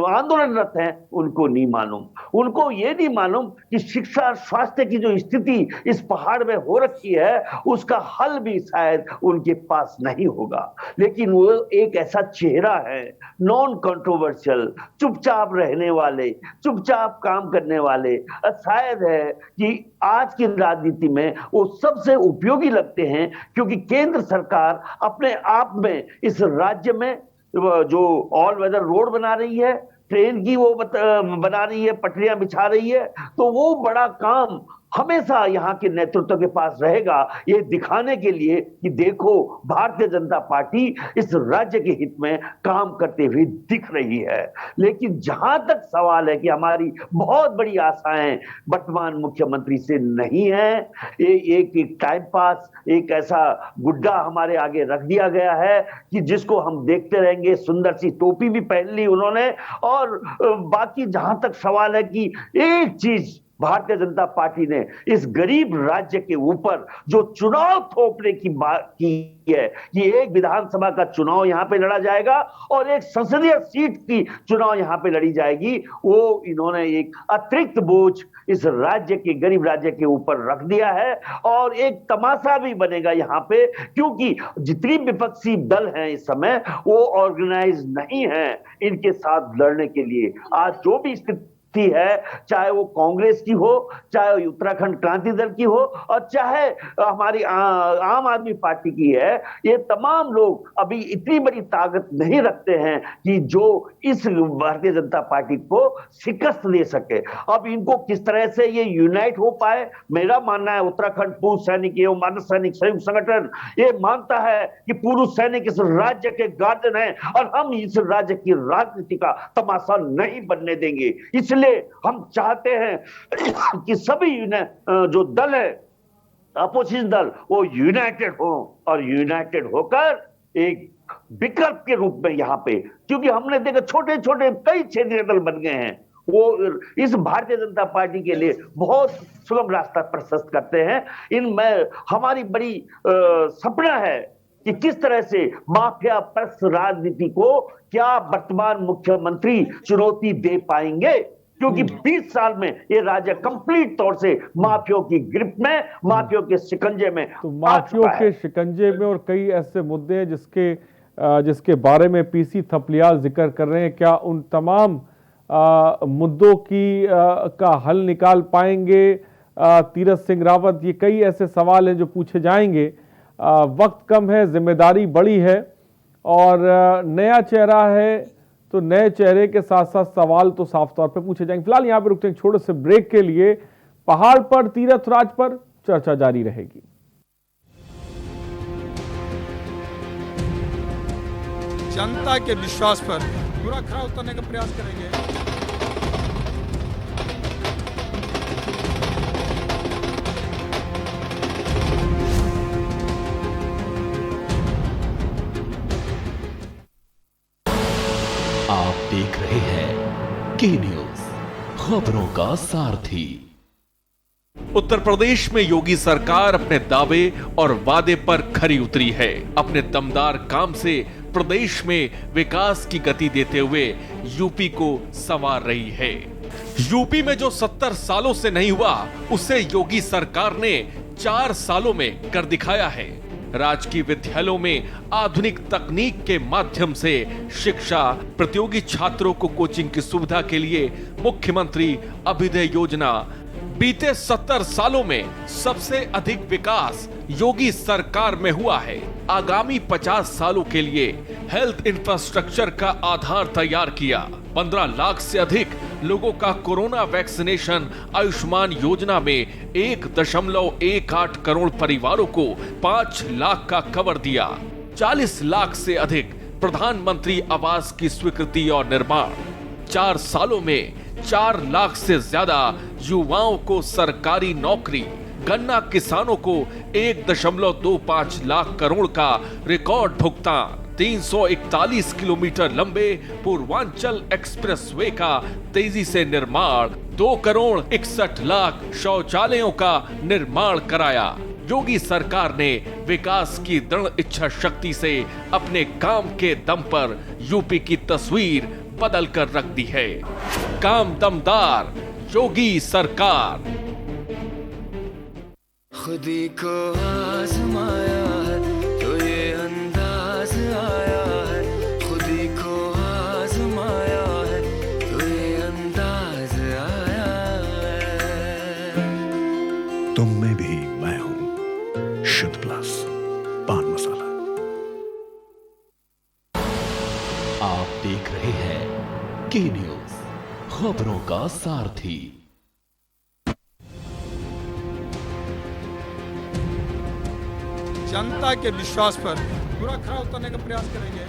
आंदोलनरत हैं, उनको नहीं मालूम। उनको ये नहीं मालूम कि शिक्षा और स्वास्थ्य की जो स्थिति इस पहाड़ में हो रखी है उसका हल भी शायद उनके पास नहीं होगा। लेकिन वो एक ऐसा चेहरा है, नॉन कंट्रोवर्शियल, चुपचाप रहने वाले, चुपचाप काम करने वाले, शायद है कि आज की राजनीति में वो सबसे उपयोगी लगते हैं, क्योंकि केंद्र सरकार अपने आप में इस राज्य में जो ऑल वेदर रोड बना रही है, ट्रेन की वो बना रही है, पटरियां बिछा रही है, तो वो बड़ा काम हमेशा यहाँ के नेतृत्व के पास रहेगा, ये दिखाने के लिए कि देखो भारतीय जनता पार्टी इस राज्य के हित में काम करते हुए दिख रही है। लेकिन जहां तक सवाल है कि हमारी बहुत बड़ी आशाएं वर्तमान मुख्यमंत्री से नहीं है, एक टाइम पास, एक ऐसा गुड्डा हमारे आगे रख दिया गया है कि जिसको हम देखते रहेंगे। सुंदर सी टोपी भी पहन ली उन्होंने, और बाकी जहां तक सवाल है कि एक चीज भारतीय जनता पार्टी ने इस गरीब राज्य के ऊपर जो चुनाव थोपने की बात की है कि एक विधानसभा का चुनाव यहां पे लड़ा जाएगा और एक संसदीय सीट की चुनाव यहां पे लड़ी जाएगी, वो इन्होंने एक अतिरिक्त बोझ इस राज्य के गरीब राज्य के ऊपर रख दिया है। और एक तमाशा भी बनेगा यहां पे, क्योंकि जितनी विपक्षी दल हैं इस समय वो ऑर्गेनाइज नहीं है इनके साथ लड़ने के लिए। आज जो भी स्थिति है, चाहे वो कांग्रेस की हो, चाहे उत्तराखंड क्रांति दल की हो, और चाहे हमारी आम आदमी पार्टी की है, ये तमाम लोग अभी इतनी बड़ी ताकत नहीं रखते हैं कि जो इस भारतीय जनता पार्टी को शिकस्त दे सके। अब इनको किस तरह से ये यूनाइट हो पाए, मेरा मानना है उत्तराखंड पूर्व सैनिक एवं मानव सैनिक संयुक्त संगठन ये मानता है कि पूर्व सैनिक इस राज्य के गार्जियन है और हम इस राज्य की राजनीति का तमाशा नहीं बनने देंगे। इसलिए हम चाहते हैं कि सभी जो दल है, अपोजिशन दल, वो यूनाइटेड हो और यूनाइटेड होकर एक विकल्प के रूप में यहाँ पे, क्योंकि हमने देखा छोटे छोटे कई क्षेत्रीय दल बन गए हैं, वो इस भारतीय जनता पार्टी के लिए बहुत सुगम रास्ता प्रशस्त करते हैं। इनमें हमारी बड़ी सपना है कि किस तरह से माफिया परस्त राजनीति को क्या वर्तमान मुख्यमंत्री चुनौती दे पाएंगे, क्योंकि 20 साल में ये राज्य कंप्लीट तौर से माफियों की ग्रिप में, माफियों के शिकंजे में, तो माफियों के शिकंजे में, और कई ऐसे मुद्दे हैं जिसके बारे में पीसी थपलियाल जिक्र कर रहे हैं। क्या उन तमाम मुद्दों का हल निकाल पाएंगे तीरथ सिंह रावत? ये कई ऐसे सवाल हैं जो पूछे जाएंगे। वक्त कम है, जिम्मेदारी बड़ी है, और नया चेहरा है, तो नए चेहरे के साथ साथ सवाल तो साफ तौर पे पूछे जाएंगे। फिलहाल यहाँ पे रुकते हैं छोटे से ब्रेक के लिए। पहाड़ पर तीरथ राज पर चर्चा जारी रहेगी। जनता के विश्वास पर पूरा खरा उतरने का प्रयास करेंगे। आप देख रहे हैं के न्यूज, खबरों का सारथी। उत्तर प्रदेश में योगी सरकार अपने दावे और वादे पर खरी उतरी है। अपने दमदार काम से प्रदेश में विकास की गति देते हुए यूपी को संवार रही है। यूपी में जो 70 सालों से नहीं हुआ, उसे योगी सरकार ने 4 सालों में कर दिखाया है। राजकीय विद्यालयों में आधुनिक तकनीक के माध्यम से शिक्षा, प्रतियोगी छात्रों को कोचिंग की सुविधा के लिए मुख्यमंत्री अभ्युदय योजना। बीते 70 सालों में सबसे अधिक विकास योगी सरकार में हुआ है। आगामी 50 सालों के लिए हेल्थ इंफ्रास्ट्रक्चर का आधार तैयार किया। 15 लाख से अधिक लोगों का कोरोना वैक्सीनेशन। आयुष्मान योजना में 1.18 करोड़ परिवारों को 5 लाख का कवर दिया। 40 लाख से अधिक प्रधानमंत्री आवास की स्वीकृति और निर्माण। 4 सालों में 4 लाख से ज्यादा युवाओं को सरकारी नौकरी। गन्ना किसानों को 1.25 लाख करोड़ का रिकॉर्ड भुगतान। 341 किलोमीटर लंबे पूर्वांचल एक्सप्रेसवे का तेजी से निर्माण। 2 करोड़ 61 लाख शौचालयों का निर्माण कराया। योगी सरकार ने विकास की दृढ़ इच्छा शक्ति से अपने काम के दम पर यूपी की तस्वीर बदल कर रख दी है। काम दमदार योगी सरकार। खुदी को आजमाया है तो ये अंदाज आया है। खुदी को आजमाया है तो ये अंदाज आया है। तुम में भी मैं हूं, शुद्ध प्लस पान मसाला। आप देख रहे हैं के न्यूज, खबरों का सारथी। जनता के विश्वास पर पूरा खरा उतरने का प्रयास करेंगे।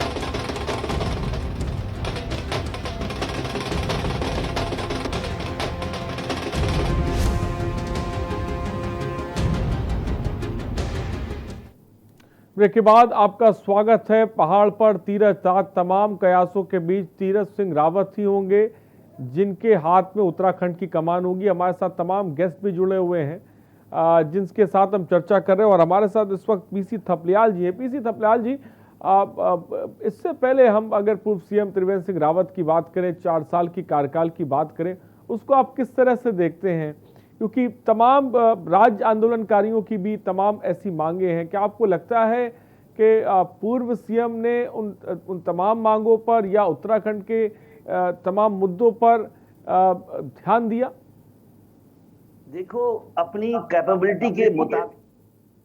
ब्रेक के बाद आपका स्वागत है। पहाड़ पर तीरथ। आज तमाम कयासों के बीच तीरथ सिंह रावत ही होंगे जिनके हाथ में उत्तराखंड की कमान होगी। हमारे साथ तमाम गेस्ट भी जुड़े हुए हैं जिनके साथ हम चर्चा कर रहे हैं और हमारे साथ इस वक्त पीसी थपलियाल जी हैं। पीसी थपलियाल जी, इससे पहले हम अगर पूर्व सीएम त्रिवेंद्र सिंह रावत की बात करें, 4 साल की कार्यकाल की बात करें, उसको आप किस तरह से देखते हैं? क्योंकि तमाम राज्य आंदोलनकारियों की भी तमाम ऐसी मांगे हैं। क्या आपको लगता है कि पूर्व सीएम ने उन तमाम मांगों पर या उत्तराखंड के तमाम मुद्दों पर ध्यान दिया? देखो, अपनी कैपेबिलिटी के मुताबिक,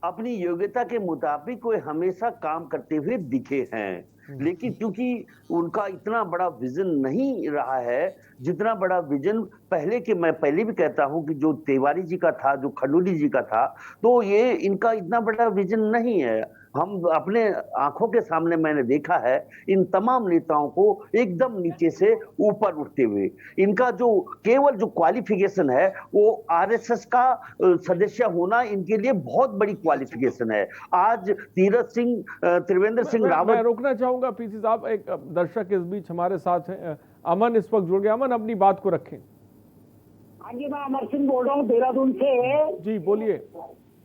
अपनी योग्यता के मुताबिक वो हमेशा काम करते हुए दिखे हैं। लेकिन क्योंकि उनका इतना बड़ा विजन नहीं रहा है जितना बड़ा विजन पहले के, मैं पहले भी कहता हूं कि जो तिवारी जी का था, जो खंडूरी जी का था, तो ये इनका इतना बड़ा विजन नहीं है। हम अपने आंखों के सामने मैंने देखा है इन तमाम नेताओं को एकदम नीचे से ऊपर उठते हुए। इनका जो केवल जो क्वालिफिकेशन है वो आरएसएस का सदस्य होना इनके लिए बहुत बड़ी क्वालिफिकेशन है। आज तीरथ सिंह, त्रिवेंद्र सिंह रावत। मैं रोकना चाहूंगा पीसी साहब, एक दर्शक इस बीच हमारे साथ हैं, अमन इस वक्त जुड़ गया। अमन, अपनी बात को रखें। हाँ जी, मैं अमर सिंह बोल रहा हूँ देहरादून से। जी बोलिए।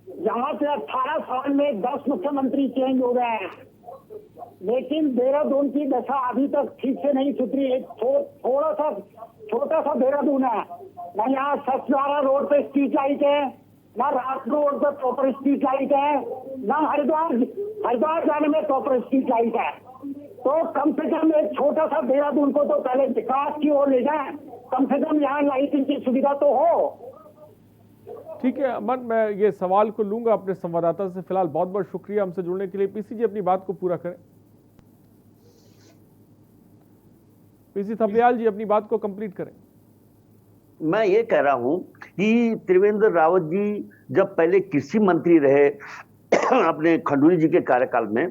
यहाँ से 18 साल में 10 मुख्यमंत्री चेंज हो गए हैं, लेकिन देहरादून की दशा अभी तक ठीक से नहीं सुधरी। एक थोड़ा सा छोटा सा देहरादून है, न यहाँ सचद्वारा रोड पे स्ट्रीट लाइट है, न रात रोड पे प्रॉपर स्ट्रीट लाइट है, न हरिद्वार जाने में प्रॉपर स्ट्रीट लाइट है। तो कम से कम एक छोटा सा देहरादून को तो पहले विकास की ओर ले जाए, कम से कम यहाँ लाइटिंग की सुविधा तो हो। ठीक है अमन, मैं ये सवाल को लूंगा अपने संवाददाता से। फिलहाल बहुत बहुत शुक्रिया हमसे जुड़ने के लिए। पीसी जी, अपनी बात को पूरा करें। पीसी थपलियाल जी, अपनी बात को कंप्लीट करें। मैं ये कह रहा हूं कि त्रिवेंद्र रावत जी जब पहले कृषि मंत्री रहे अपने खंडूरी जी के कार्यकाल में,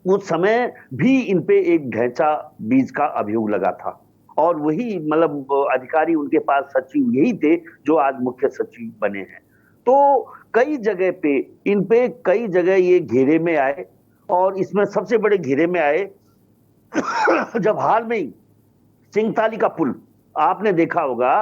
उस समय भी इन पे एक ढैंचा बीज का अभियोग लगा था और वही मतलब अधिकारी उनके पास सचिव यही थे जो आज मुख्य सचिव बने हैं। तो कई जगह पे इन पे कई जगह ये घेरे में आए और इसमें सबसे बड़े घेरे में आए जब हाल में ही सिंगताली का पुल आपने देखा होगा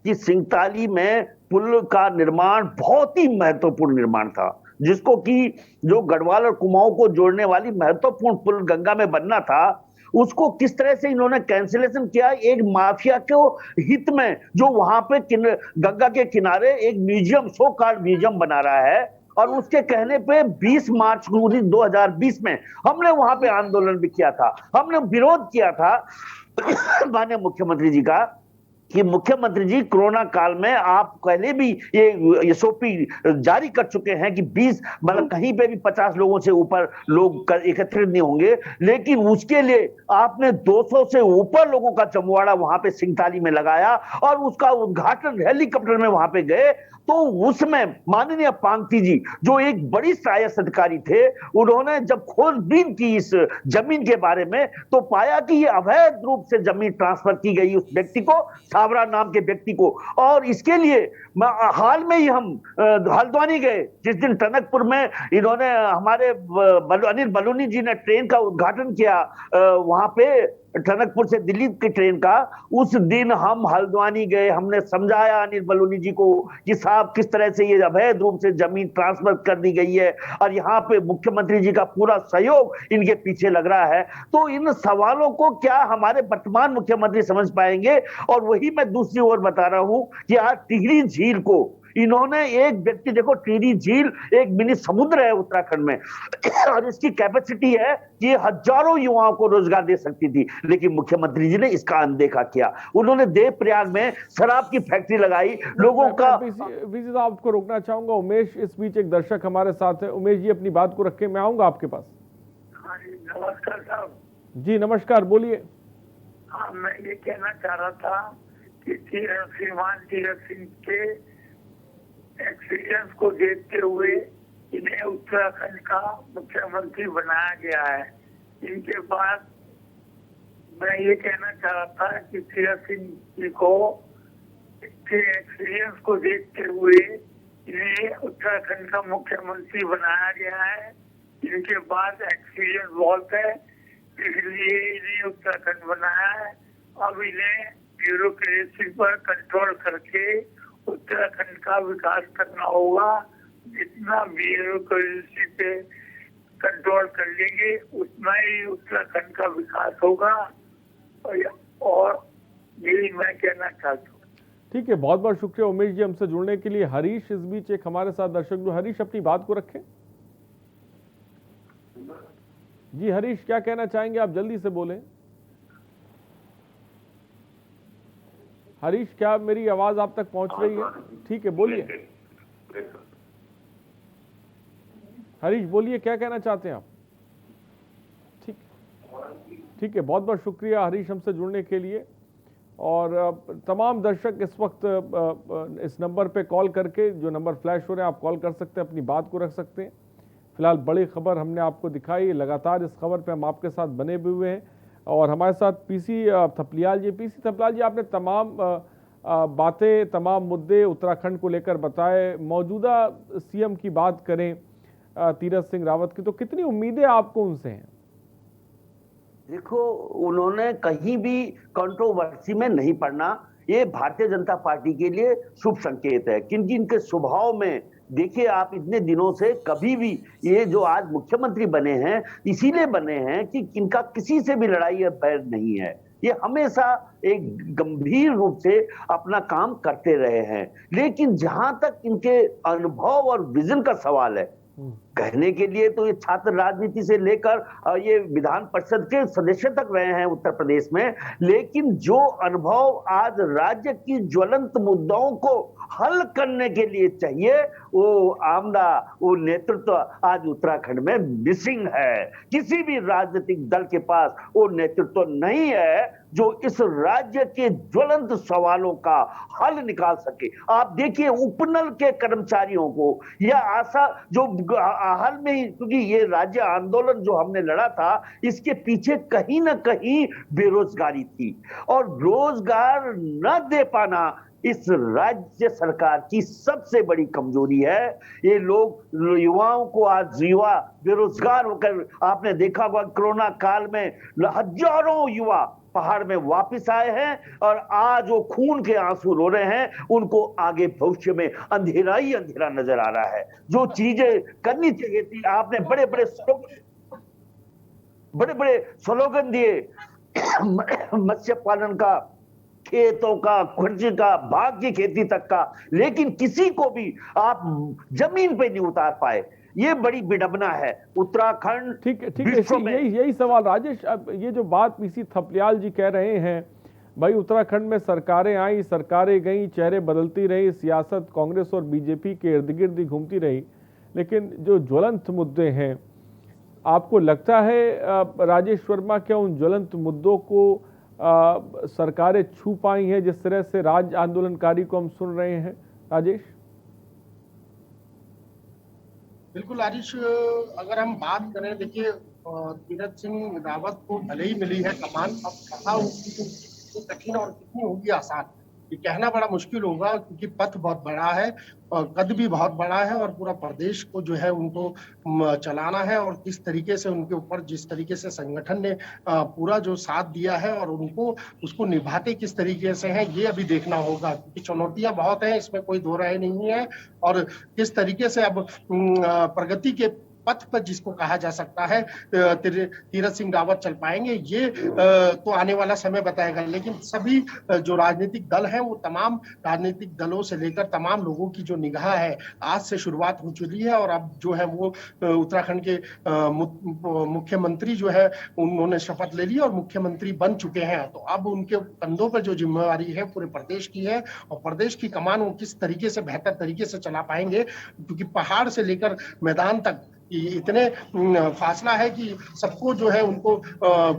कि सिंगताली में पुल का निर्माण बहुत ही महत्वपूर्ण निर्माण था, जिसको कि जो गढ़वाल और कुमाऊं को जोड़ने वाली महत्वपूर्ण पुल गंगा में बनना था, उसको किस तरह से इन्होंने कैंसिलेशन किया। एक माफिया के हित में जो वहां पे गंगा के किनारे एक म्यूजियम, सो कॉल्ड म्यूजियम बना रहा है, और उसके कहने पे 20 मार्च 2020 में हमने वहां पे आंदोलन भी किया था, हमने विरोध किया था माननीय मुख्यमंत्री जी का कि मुख्यमंत्री जी कोरोना काल में आप पहले भी ये एसओपी जारी कर चुके हैं कि 20 मतलब कहीं पे भी 50 लोगों से ऊपर लोग एकत्रित नहीं होंगे, लेकिन उसके लिए आपने 200 से ऊपर लोगों का जमवाड़ा वहां पे सिंगताली में लगाया और उसका उद्घाटन हेलीकॉप्टर में वहां पे गए। तो उसमें माननीय पांगती जी जो एक बड़ी IAS अधिकारी थे, उन्होंने जब खोजबीन की इस जमीन के बारे में तो पाया कि ये अवैध रूप से जमीन ट्रांसफर की गई उस व्यक्ति को, सावरा नाम के व्यक्ति को। और इसके लिए हाल में ही हम हल्द्वानी गए, जिस दिन टनकपुर में इन्होंने हमारे अनिल बलूनी जी ने ट्रेन का उद्घाटन किया वहां पे टनकपुर से दिल्ली की ट्रेन का, उस दिन हम हल्द्वानी गए, हमने समझाया अनिल बलूनी जी को कि साहब किस तरह से ये अवैध रूप से जमीन ट्रांसफर कर दी गई है और यहाँ पे मुख्यमंत्री जी का पूरा सहयोग इनके पीछे लग रहा है। तो इन सवालों को क्या हमारे वर्तमान मुख्यमंत्री समझ पाएंगे? और वही मैं दूसरी ओर बता रहा हूं कि आज टिहरी झील को इन्होंने, एक व्यक्ति देखो, टिहरी झील एक मिनी समुद्र है उत्तराखंड में और इसकी कैपेसिटी है कि ये हजारों युवाओं को रोजगार दे सकती थी, लेकिन मुख्यमंत्री जी ने इसका अनदेखा किया। उन्होंने देवप्रयाग में शराब की फैक्ट्री लगाई, लोगों का। वीसी साहब आपको रोकना चाहूंगा, उमेश इस बीच एक दर्शक हमारे साथ है। उमेश जी अपनी बात को रखें, मैं आऊंगा आपके पास। नमस्कार साहब। जी नमस्कार, बोलिए। हाँ, मैं ये कहना चाह रहा था कि श्रीमान तीरथ सिंह के एक्सपीरियंस को देखते हुए इन्हें उत्तराखंड का मुख्यमंत्री बनाया गया है। इनके बाद मैं ये कहना चाह रहा था कि तीरथ सिंह जी को के एक्सपीरियंस को देखते हुए इन्हें उत्तराखंड का मुख्यमंत्री बनाया गया है। इनके बाद एक्सपीरियंस बहुत है, इसलिए इन्हें उत्तराखंड बनाया है। अब इन्हें ब्यूरोक्रेसी पर कंट्रोल करके उत्तराखंड का विकास करना होगा। जितना ब्यूरोक्रेसी पे कंट्रोल कर लेंगे उतना ही उत्तराखंड का विकास होगा, और यही मैं कहना चाहता हूँ। ठीक है, बहुत बहुत शुक्रिया उमेश जी हमसे जुड़ने के लिए। हरीश इस बीच एक हमारे साथ दर्शक जो, हरीश अपनी बात को रखें। जी हरीश, क्या कहना चाहेंगे आप? जल्दी से बोलें। हरीश, क्या मेरी आवाज आप तक पहुंच रही है? ठीक है, बोलिए। हरीश बोलिए, क्या कहना चाहते हैं आप? ठीक है, बहुत बहुत शुक्रिया हरीश हमसे जुड़ने के लिए। और तमाम दर्शक इस वक्त इस नंबर पे कॉल करके, जो नंबर फ्लैश हो रहे हैं, आप कॉल कर सकते हैं, अपनी बात को रख सकते हैं। फिलहाल बड़ी खबर हमने आपको दिखाई, लगातार इस खबर पे हम आपके साथ बने भी हुए हैं। और हमारे साथ पीसी थपलियाल जी। पीसी थपलियाल जी, आपने तमाम बातें, तमाम मुद्दे उत्तराखंड को लेकर बताए। मौजूदा सीएम की बात करें तीरथ सिंह रावत की, तो कितनी उम्मीदें आपको उनसे हैं? देखो, उन्होंने कहीं भी कंट्रोवर्सी में नहीं पड़ना, ये भारतीय जनता पार्टी के लिए शुभ संकेत है। क्योंकि इनके स्वभाव में देखिए, आप इतने दिनों से कभी भी, ये जो आज मुख्यमंत्री बने हैं इसीलिए बने हैं कि इनका किसी से भी लड़ाई या बैर नहीं है। ये हमेशा एक गंभीर रूप से अपना काम करते रहे हैं। लेकिन जहां तक इनके अनुभव और विजन का सवाल है, कहने के लिए तो ये छात्र राजनीति से लेकर ये विधान परिषद के सदस्य तक रहे हैं उत्तर प्रदेश में, लेकिन जो अनुभव आज राज्य की ज्वलंत मुद्दाओं को हल करने के लिए चाहिए, वो नेतृत्व आज उत्तराखंड में मिसिंग है। किसी भी राजनीतिक दल के पास वो नेतृत्व नहीं है जो इस राज्य के ज्वलंत सवालों का हल निकाल सके। आप देखिए, उपनल के कर्मचारियों को या आशा जो हाल में ही, क्योंकि ये राज्य आंदोलन जो हमने लड़ा था, इसके पीछे कहीं ना कहीं बेरोजगारी थी, और रोजगार न दे पाना इस राज्य सरकार की सबसे बड़ी कमजोरी है। ये लोग युवाओं को, आज युवा बेरोजगार होकर, आपने देखा होगा कोरोना काल में हजारों युवा पहाड़ में वापस आए हैं और आज वो खून के आंसू रो रहे हैं। उनको आगे भविष्य में अंधेरा ही अंधेरा नजर आ रहा है। जो चीजें करनी चाहिए थी, आपने बड़े बड़े स्लोगन दिए, मत्स्य पालन का, खेतों का, कृषि का, भाग की खेती तक का, लेकिन किसी को भी आप जमीन पे नहीं उतार पाए। ये बड़ी विडंबना है। उत्तराखंड ठीक है, यही सवाल राजेश। अब ये जो बात पीसी थपलियाल जी कह रहे हैं, भाई उत्तराखंड में सरकारें आई, सरकारें गई, चेहरे बदलती रही, सियासत कांग्रेस और बीजेपी के इर्द गिर्द घूमती रही, लेकिन जो ज्वलंत मुद्दे हैं, आपको लगता है राजेश वर्मा, क्या उन ज्वलंत मुद्दों को सरकारें छू पाई हैं जिस तरह से राज्य आंदोलनकारी को हम सुन रहे हैं? राजेश। बिल्कुल आरिश, अगर हम बात करें, देखिए तीरथ सिंह रावत को भले ही मिली है कमान, अब कहा कितनी कठिन और कितनी होगी आसान, ये कहना बड़ा मुश्किल होगा, क्योंकि पथ बहुत बड़ा है और कद भी बहुत बड़ा है और पूरा प्रदेश को जो है उनको चलाना है। और किस तरीके से उनके ऊपर, जिस तरीके से संगठन ने पूरा जो साथ दिया है और उनको उसको निभाते किस तरीके से हैं, ये अभी देखना होगा, क्योंकि चुनौतियां बहुत हैं, इसमें कोई दो राय नहीं है। और किस तरीके से अब प्रगति के पथ पर, जिसको कहा जा सकता है, तीरथ सिंह रावत चल पाएंगे, ये तो आने वाला समय बताएगा। लेकिन सभी जो राजनीतिक दल हैं, वो तमाम राजनीतिक दलों से लेकर तमाम लोगों की जो निगाह है, आज से शुरुआत हो चुकी है। और अब जो है वो उत्तराखंड के मुख्यमंत्री जो है, उन्होंने शपथ ले ली और मुख्यमंत्री बन चुके हैं। तो अब उनके कंधों पर जो जिम्मेवारी है पूरे प्रदेश की है, और प्रदेश की कमान वो किस तरीके से बेहतर तरीके से चला पाएंगे, क्योंकि पहाड़ से लेकर मैदान तक इतने फासला है कि सबको जो है उनको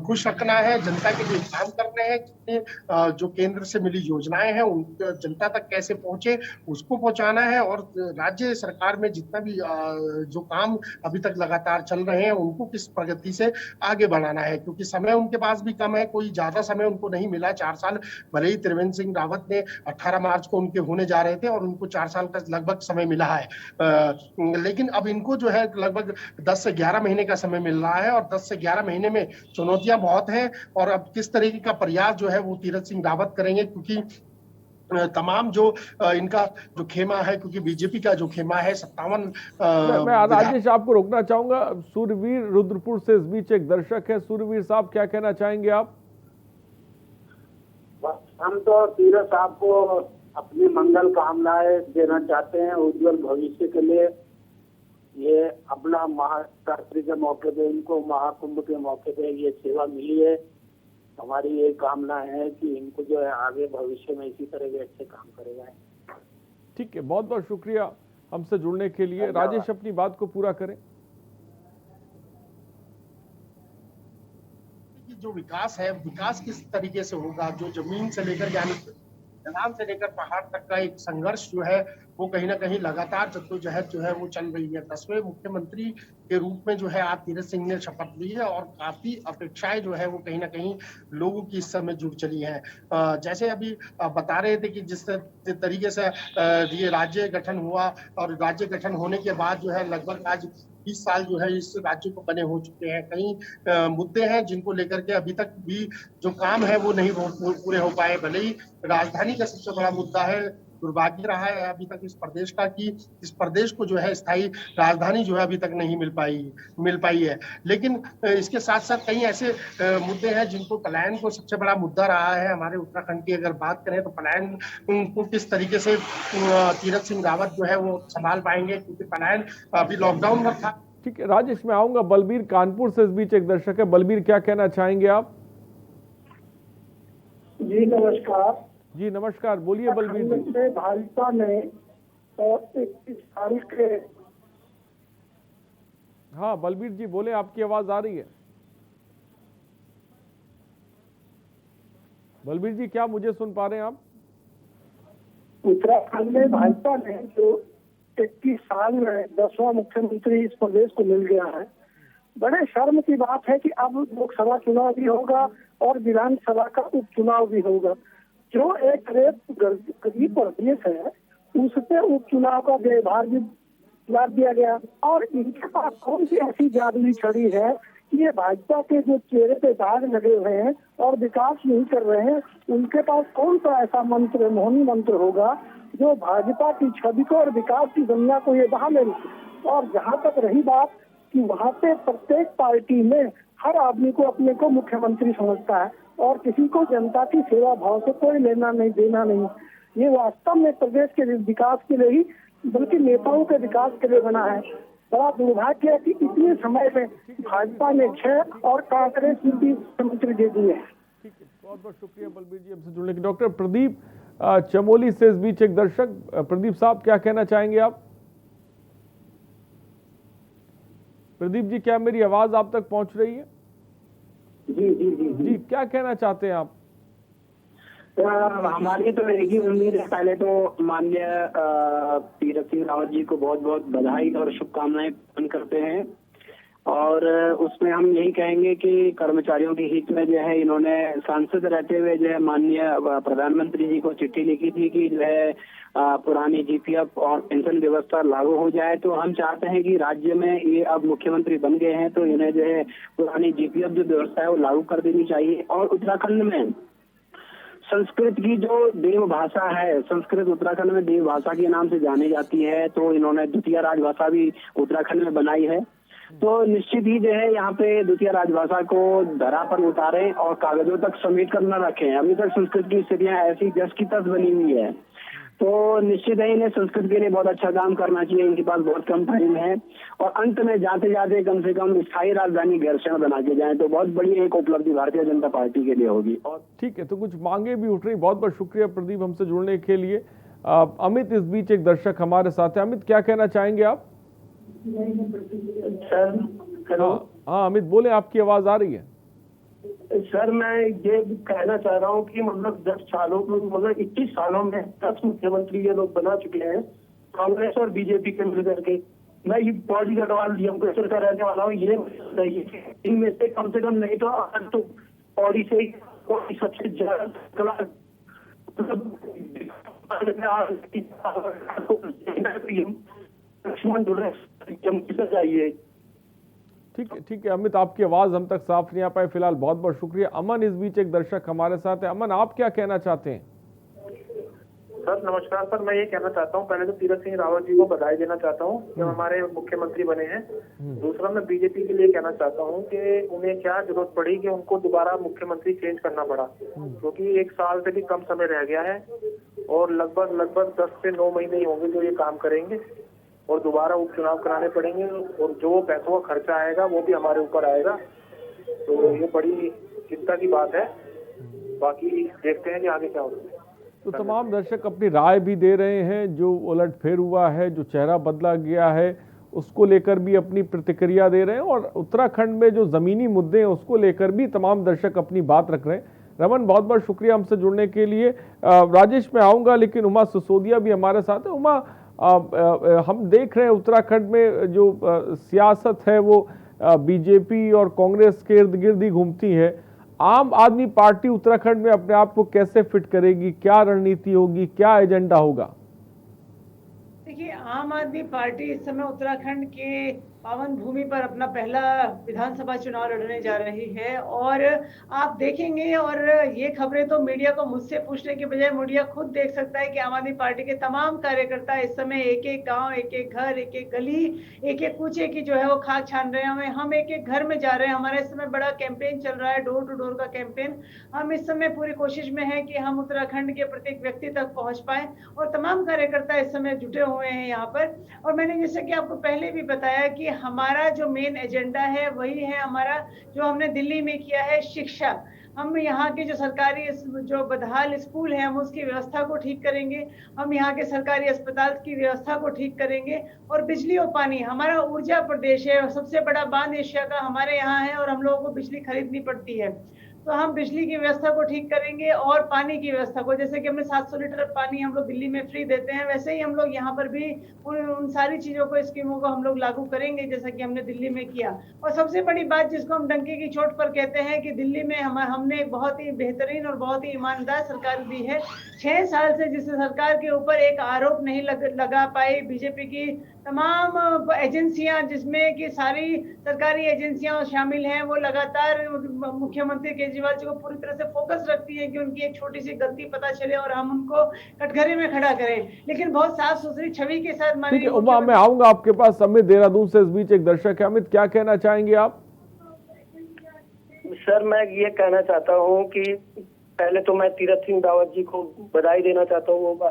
खुश रखना है, जनता के लिए काम करने हैं। जितने जो केंद्र से मिली योजनाएं हैं उन जनता तक कैसे पहुंचे, उसको पहुंचाना है। और राज्य सरकार में जितना भी जो काम अभी तक लगातार चल रहे हैं, उनको किस प्रगति से आगे बढ़ाना है, क्योंकि समय उनके पास भी कम है, कोई ज्यादा समय उनको नहीं मिला। 4 साल भले ही त्रिवेंद्र सिंह रावत ने 18 मार्च को उनके होने जा रहे थे और उनको 4 साल का लगभग समय मिला है, लेकिन अब इनको जो है लगभग 10 से 11 महीने का समय मिल रहा है। और 10 से 11 महीने में चुनौतियां बहुत हैं। और अब किस तरीके का प्रयास जो है वो तीरथ सिंह रावत करेंगे, क्योंकि तमाम जो इनका जो खेमा है, क्योंकि बीजेपी का जो खेमा है 57। मैं राजेश आपको रोकना चाहूंगा। सूर्यवीर रुद्रपुर से इस बीच एक दर्शक है। सूर्यवीर साहब, क्या कहना चाहेंगे आप? हम तो तीरथ साहब को अपनी मंगल कामनाएं देना चाहते हैं उज्जवल भविष्य के लिए। ये अपना महाशिवरात्रि के मौके पे, इनको महाकुंभ के मौके पे ये सेवा मिली है। हमारी ये कामना है कि इनको जो है आगे भविष्य में इसी तरह के अच्छे काम करेगा। ठीक है, बहुत बहुत शुक्रिया हमसे जुड़ने के लिए। राजेश, अपनी बात को पूरा करें। जो विकास है, विकास किस तरीके से होगा, जो जमीन से लेकर यानी मैदान से लेकर पहाड़ तक का एक संघर्ष जो है वो कहीं ना कहीं लगातार जद्दोजहद जो है वो चल रही है। 10वें मुख्यमंत्री के रूप में जो है आज तीरथ सिंह ने शपथ ली है और काफी अपेक्षाएं जो है वो कहीं ना कहीं लोगों की इस समय जुड़ चली हैं। जैसे अभी बता रहे थे कि जिस तरीके से ये राज्य गठन हुआ और राज्य गठन होने के बाद जो है लगभग आज 20 साल जो है इस राज्य को बने हो चुके हैं। कई मुद्दे हैं जिनको लेकर के अभी तक भी जो काम है वो नहीं पूरे हो पाए। भले ही राजधानी का सबसे बड़ा मुद्दा है, दुर्भाग्य रहा है अभी तक इस प्रदेश का कि इस प्रदेश को जो है स्थायी राजधानी जो है अभी तक नहीं मिल पाई है। लेकिन इसके साथ साथ कई ऐसे मुद्दे हैं जिनको पलायन को सबसे बड़ा मुद्दा रहा है। हमारे उत्तराखंड की अगर बात करें तो पलायन को किस तरीके से तीरथ सिंह रावत जो है वो संभाल पाएंगे, क्योंकि पलायन अभी लॉकडाउन में था। ठीक है राजेश, मैं आऊंगा। बलबीर कानपुर से इस बीच एक दर्शक है। बलबीर, क्या कहना चाहेंगे आप? जी नमस्कार। जी नमस्कार, बोलिए बलबीर जी। भाजपा ने 21 साल के। हाँ बलबीर जी बोले, आपकी आवाज आ रही है। बलबीर जी, क्या मुझे सुन पा रहे हैं आप? उत्तराखंड में भाजपा ने जो 21 साल में 10वां मुख्यमंत्री इस प्रदेश को मिल गया है, बड़े शर्म की बात है कि अब लोकसभा चुनाव भी होगा और विधानसभा का उपचुनाव भी होगा। जो एक गरीब प्रदेश है उसपे उपचुनाव का व्यवहार भी ला दिया गया। और इनके पास कौन सी ऐसी जादुई छड़ी है ये भाजपा के जो चेहरे पे दाग लगे हुए हैं और विकास नहीं कर रहे हैं, उनके पास कौन सा ऐसा मंत्र, मोहनी मंत्र होगा जो भाजपा की छवि को और विकास की दुनिया को ये बहा ले। और जहाँ तक रही बात कि वहाँ पे प्रत्येक पार्टी में हर आदमी को अपने को मुख्यमंत्री समझता है और किसी को जनता की सेवा भाव से कोई लेना नहीं देना नहीं। ये वास्तव में प्रदेश के विकास के लिए ही बल्कि नेताओं के विकास के लिए बना है। बड़ा दुर्भाग्य है कि इतने समय में भाजपा ने 6 और कांग्रेस ने 20 मुख्यमंत्री दे दिए। ठीक है, बहुत बहुत शुक्रिया बलबीर जी हमसे जुड़ने के। डॉक्टर प्रदीप चमोली से इस बीच एक दर्शक, प्रदीप साहब क्या कहना चाहेंगे आप? प्रदीप जी, क्या मेरी आवाज आप तक पहुंच रही है? जी, क्या कहना चाहते हैं आप? हमारी तो एक ही उम्मीद है, पहले तो माननीय तीरथ सिंह रावत जी को बहुत बहुत बधाई और शुभकामनाएं करते हैं। और उसमें हम यही कहेंगे कि कर्मचारियों के हित में जो है इन्होंने सांसद रहते हुए जो है माननीय प्रधानमंत्री जी को चिट्ठी लिखी थी कि जो है पुरानी जीपीएफ और पेंशन व्यवस्था लागू हो जाए। तो हम चाहते हैं कि राज्य में ये अब मुख्यमंत्री बन गए हैं तो इन्हें जो है पुरानी जीपीएफ जो व्यवस्था है वो लागू कर देनी चाहिए। और उत्तराखंड में संस्कृत की जो देव भाषा है, संस्कृत उत्तराखंड में देव भाषा के नाम से जानी जाती है, तो इन्होंने द्वितीय राजभाषा भी उत्तराखंड में बनाई है। तो निश्चित ही जो है यहाँ पे द्वितीय राजभाषा को धरा पर उतारें और कागजों तक समेट कर न रखें। अभी तक संस्कृत की स्थितियां ऐसी जस की तस बनी हुई है, तो निश्चित है इन्हें संस्कृत के लिए बहुत अच्छा काम करना चाहिए। इनके पास बहुत कम टाइम है और अंत में जाते जाते कम से कम स्थायी राजधानी गैरसैंण बना के जाए तो बहुत बड़ी एक उपलब्धि भारतीय जनता पार्टी के लिए होगी। और ठीक है, तो कुछ मांगे भी उठ रही। बहुत बहुत शुक्रिया प्रदीप हमसे जुड़ने के लिए। अमित इस बीच एक दर्शक हमारे साथ है। अमित, क्या कहना चाहेंगे आप? Sir hello. हाँ अमित बोले, आपकी आवाज आ रही है। सर मैं ये कहना चाह रहा हूँ कि मतलब 10 सालों में, मतलब 21 सालों में 10 मुख्यमंत्री ये लोग बना चुके हैं कांग्रेस और बीजेपी के मिलकर के। मैं ये पौड़ी गढ़वाल जमशेदपुर का रहने वाला हूँ। ये इनमें से कम नहीं तो आज तो पौड़ी से सबसे ज्यादा लक्ष्मण चाहिए। ठीक है अमित, आपकी आवाज हम तक साफ नहीं आ पाए फिलहाल। बहुत बहुत शुक्रिया। अमन इस बीच एक दर्शक हमारे साथ है। अमन, आप क्या कहना चाहते हैं? सर नमस्कार। सर मैं ये कहना चाहता हूँ, पहले तो तीरथ सिंह रावत जी को बधाई देना चाहता हूँ जो हमारे मुख्यमंत्री बने हैं। दूसरा मैं बीजेपी के लिए कहना चाहता हूँ कि उन्हें क्या जरूरत पड़ी कि उनको दोबारा मुख्यमंत्री चेंज करना पड़ा, क्योंकि 1 साल से भी कम समय रह गया है और लगभग 10 से 9 महीने ही होंगे जो ये काम करेंगे और दोबारा उपचुनाव कराने पड़ेंगे और जो पैसों का खर्चा आएगा वो भी हमारे ऊपर आएगा। तो ये बड़ी चिंता की बात है। बाकी देखते हैं कि आगे क्या होता है। तो तमाम दर्शक अपनी राय भी दे रहे हैं। जो उलटफेर हुआ है, जो चेहरा बदला गया है, उसको लेकर भी अपनी प्रतिक्रिया दे रहे हैं और उत्तराखंड में जो जमीनी मुद्दे हैं उसको लेकर भी तमाम दर्शक अपनी बात रख रहे हैं। रमन, बहुत बहुत शुक्रिया हमसे जुड़ने के लिए। राजेश मैं आऊँगा, लेकिन उमा सिसोदिया भी हमारे साथ है। उमा, हम देख रहे हैं उत्तराखंड में जो सियासत है वो बीजेपी और कांग्रेस के इर्द गिर्द ही घूमती है। आम आदमी पार्टी उत्तराखंड में अपने आप को कैसे फिट करेगी? क्या रणनीति होगी? क्या एजेंडा होगा? देखिए, आम आदमी पार्टी इस समय उत्तराखंड के पावन भूमि पर अपना पहला विधानसभा चुनाव लड़ने जा रही है और आप देखेंगे, और ये खबरें तो मीडिया को मुझसे पूछने के बजाय मीडिया खुद देख सकता है कि आम आदमी पार्टी के तमाम कार्यकर्ता इस समय एक एक गांव, एक एक घर, एक एक गली, एक एक कूचे की जो है वो खाक छान रहे हैं। हम एक एक घर में जा रहे हैं। हमारा इस समय बड़ा कैंपेन चल रहा है, डोर टू डोर का कैंपेन। हम इस समय पूरी कोशिश में है कि हम उत्तराखंड के प्रत्येक व्यक्ति तक पहुंच पाए और तमाम कार्यकर्ता इस समय जुटे हुए हैं यहाँ पर। और मैंने जैसे कि आपको पहले भी बताया कि हमारा जो मेन एजेंडा है वही है हमारा जो हमने दिल्ली में किया है, शिक्षा। हम यहाँ के जो सरकारी जो बदहाल स्कूल है हम उसकी व्यवस्था को ठीक करेंगे। हम यहाँ के सरकारी अस्पताल की व्यवस्था को ठीक करेंगे और बिजली और पानी, हमारा ऊर्जा प्रदेश है, सबसे बड़ा बांध एशिया का हमारे यहाँ है और हम लोगों को बिजली खरीदनी पड़ती है, तो हम बिजली की व्यवस्था को ठीक करेंगे और पानी की व्यवस्था को, जैसे कि हमने 700 लीटर पानी हम लोग दिल्ली में फ्री देते हैं, वैसे ही हम लोग यहाँ पर भी उन सारी चीजों को, स्कीमों को हम लोग लागू करेंगे जैसा कि हमने दिल्ली में किया। और सबसे बड़ी बात जिसको हम डंके की चोट पर कहते हैं कि दिल्ली में हमने एक बहुत ही बेहतरीन और बहुत ही ईमानदार सरकार दी है। 6 साल से जिस सरकार के ऊपर एक आरोप नहीं लगा पाई बीजेपी की तमाम एजेंसियां जिसमें कि सारी सरकारी एजेंसियां शामिल हैं, वो लगातार मुख्यमंत्री केजरीवाल जी को पूरी तरह से फोकस रखती हैं कि उनकी एक छोटी सी गलती पता चले और हम उनको कटघरे में खड़ा करें। लेकिन बहुत साफ सुथरी छवि के साथ ठीक है उमा, मैं आऊंगा आपके पास। अमित देहरादून से इस बीच एक दर्शक है। अमित, क्या कहना चाहेंगे आप? सर मैं ये कहना चाहता हूँ कि पहले तो मैं तीरथ सिंह रावत जी को बधाई देना चाहता हूँ, वो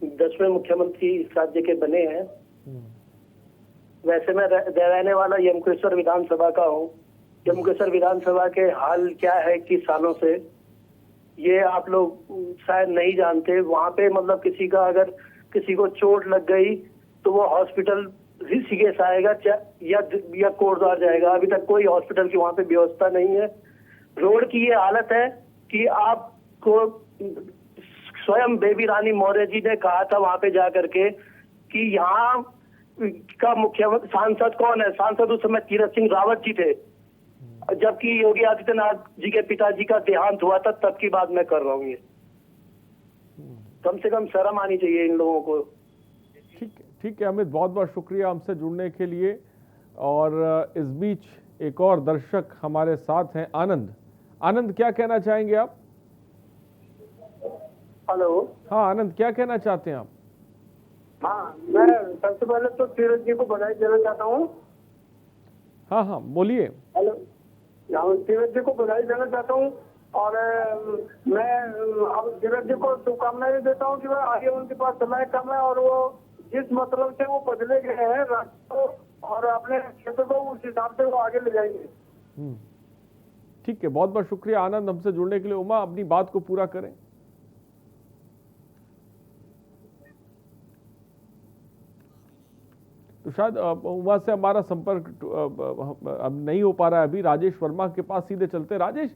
10वें मुख्यमंत्री इस राज्य के बने हैं। वैसे मैं रहने वाला यमकेश्वर विधानसभा का हूँ। यमकेश्वर विधानसभा के हाल क्या है कि सालों से, ये आप लोग शायद नहीं जानते। वहाँ पे मतलब अगर किसी को चोट लग गई तो वो हॉस्पिटल ऋषिकेश आएगा या कोटद्वार जाएगा। अभी तक कोई हॉस्पिटल की वहाँ पे व्यवस्था नहीं है। रोड की ये हालत है कि आपको स्वयं बेबी रानी मौर्य जी ने कहा था वहाँ पे जा करके कि यहाँ का मुख्य सांसद कौन है। सांसद उस समय तीरथ सिंह रावत जी थे, जबकि योगी आदित्यनाथ जी के पिताजी का देहांत हुआ था, तब की बात मैं कर रहा हूँ। ये कम से कम शर्म आनी चाहिए इन लोगों को। ठीक है अमित, बहुत बहुत शुक्रिया हमसे जुड़ने के लिए। और इस बीच एक और दर्शक हमारे साथ हैं, आनंद। आनंद, क्या कहना चाहेंगे आप? हेलो। हाँ आनंद, क्या कहना चाहते हैं आप? हाँ, मैं सबसे पहले तो तीरथ जी को बधाई देना चाहता हूँ। हाँ बोलिए। हेलो, तीरथ जी को बधाई देना चाहता हूँ और मैं अब तीरथ जी को शुभकामनाएं देता हूँ कि वह आगे उनके पास समय कम है और वो जिस मतलब से वो बदले गए हैं राष्ट्र को और अपने क्षेत्र को, उस हिसाब से वो आगे ले जाएंगे। ठीक है, बहुत बहुत शुक्रिया आनंद हमसे जुड़ने के लिए। उमा, अपनी बात को पूरा करें। तो शायद उमा से हमारा संपर्क अब नहीं हो पा रहा है अभी। राजेश वर्मा के पास सीधे चलते। राजेश,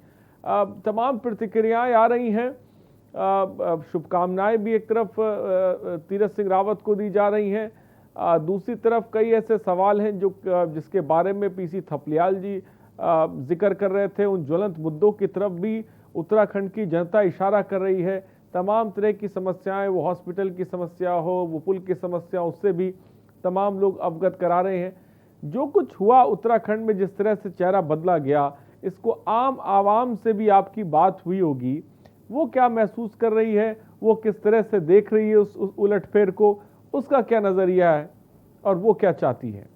तमाम प्रतिक्रियाएं आ रही हैं, शुभकामनाएं भी एक तरफ तीरथ सिंह रावत को दी जा रही हैं, दूसरी तरफ कई ऐसे सवाल हैं जिसके बारे में पीसी थपलियाल जी जिक्र कर रहे थे। उन ज्वलंत मुद्दों की तरफ भी उत्तराखंड की जनता इशारा कर रही है। तमाम तरह की समस्याएं, वो हॉस्पिटल की समस्या हो, वो पुल की समस्या, उससे भी तमाम लोग अवगत करा रहे हैं। जो कुछ हुआ उत्तराखंड में, जिस तरह से चेहरा बदला गया, इसको आम आवाम से भी आपकी बात हुई होगी। वो क्या महसूस कर रही है, वो किस तरह से देख रही है उस उलटफेर को, उसका क्या नजरिया है और वो क्या चाहती है?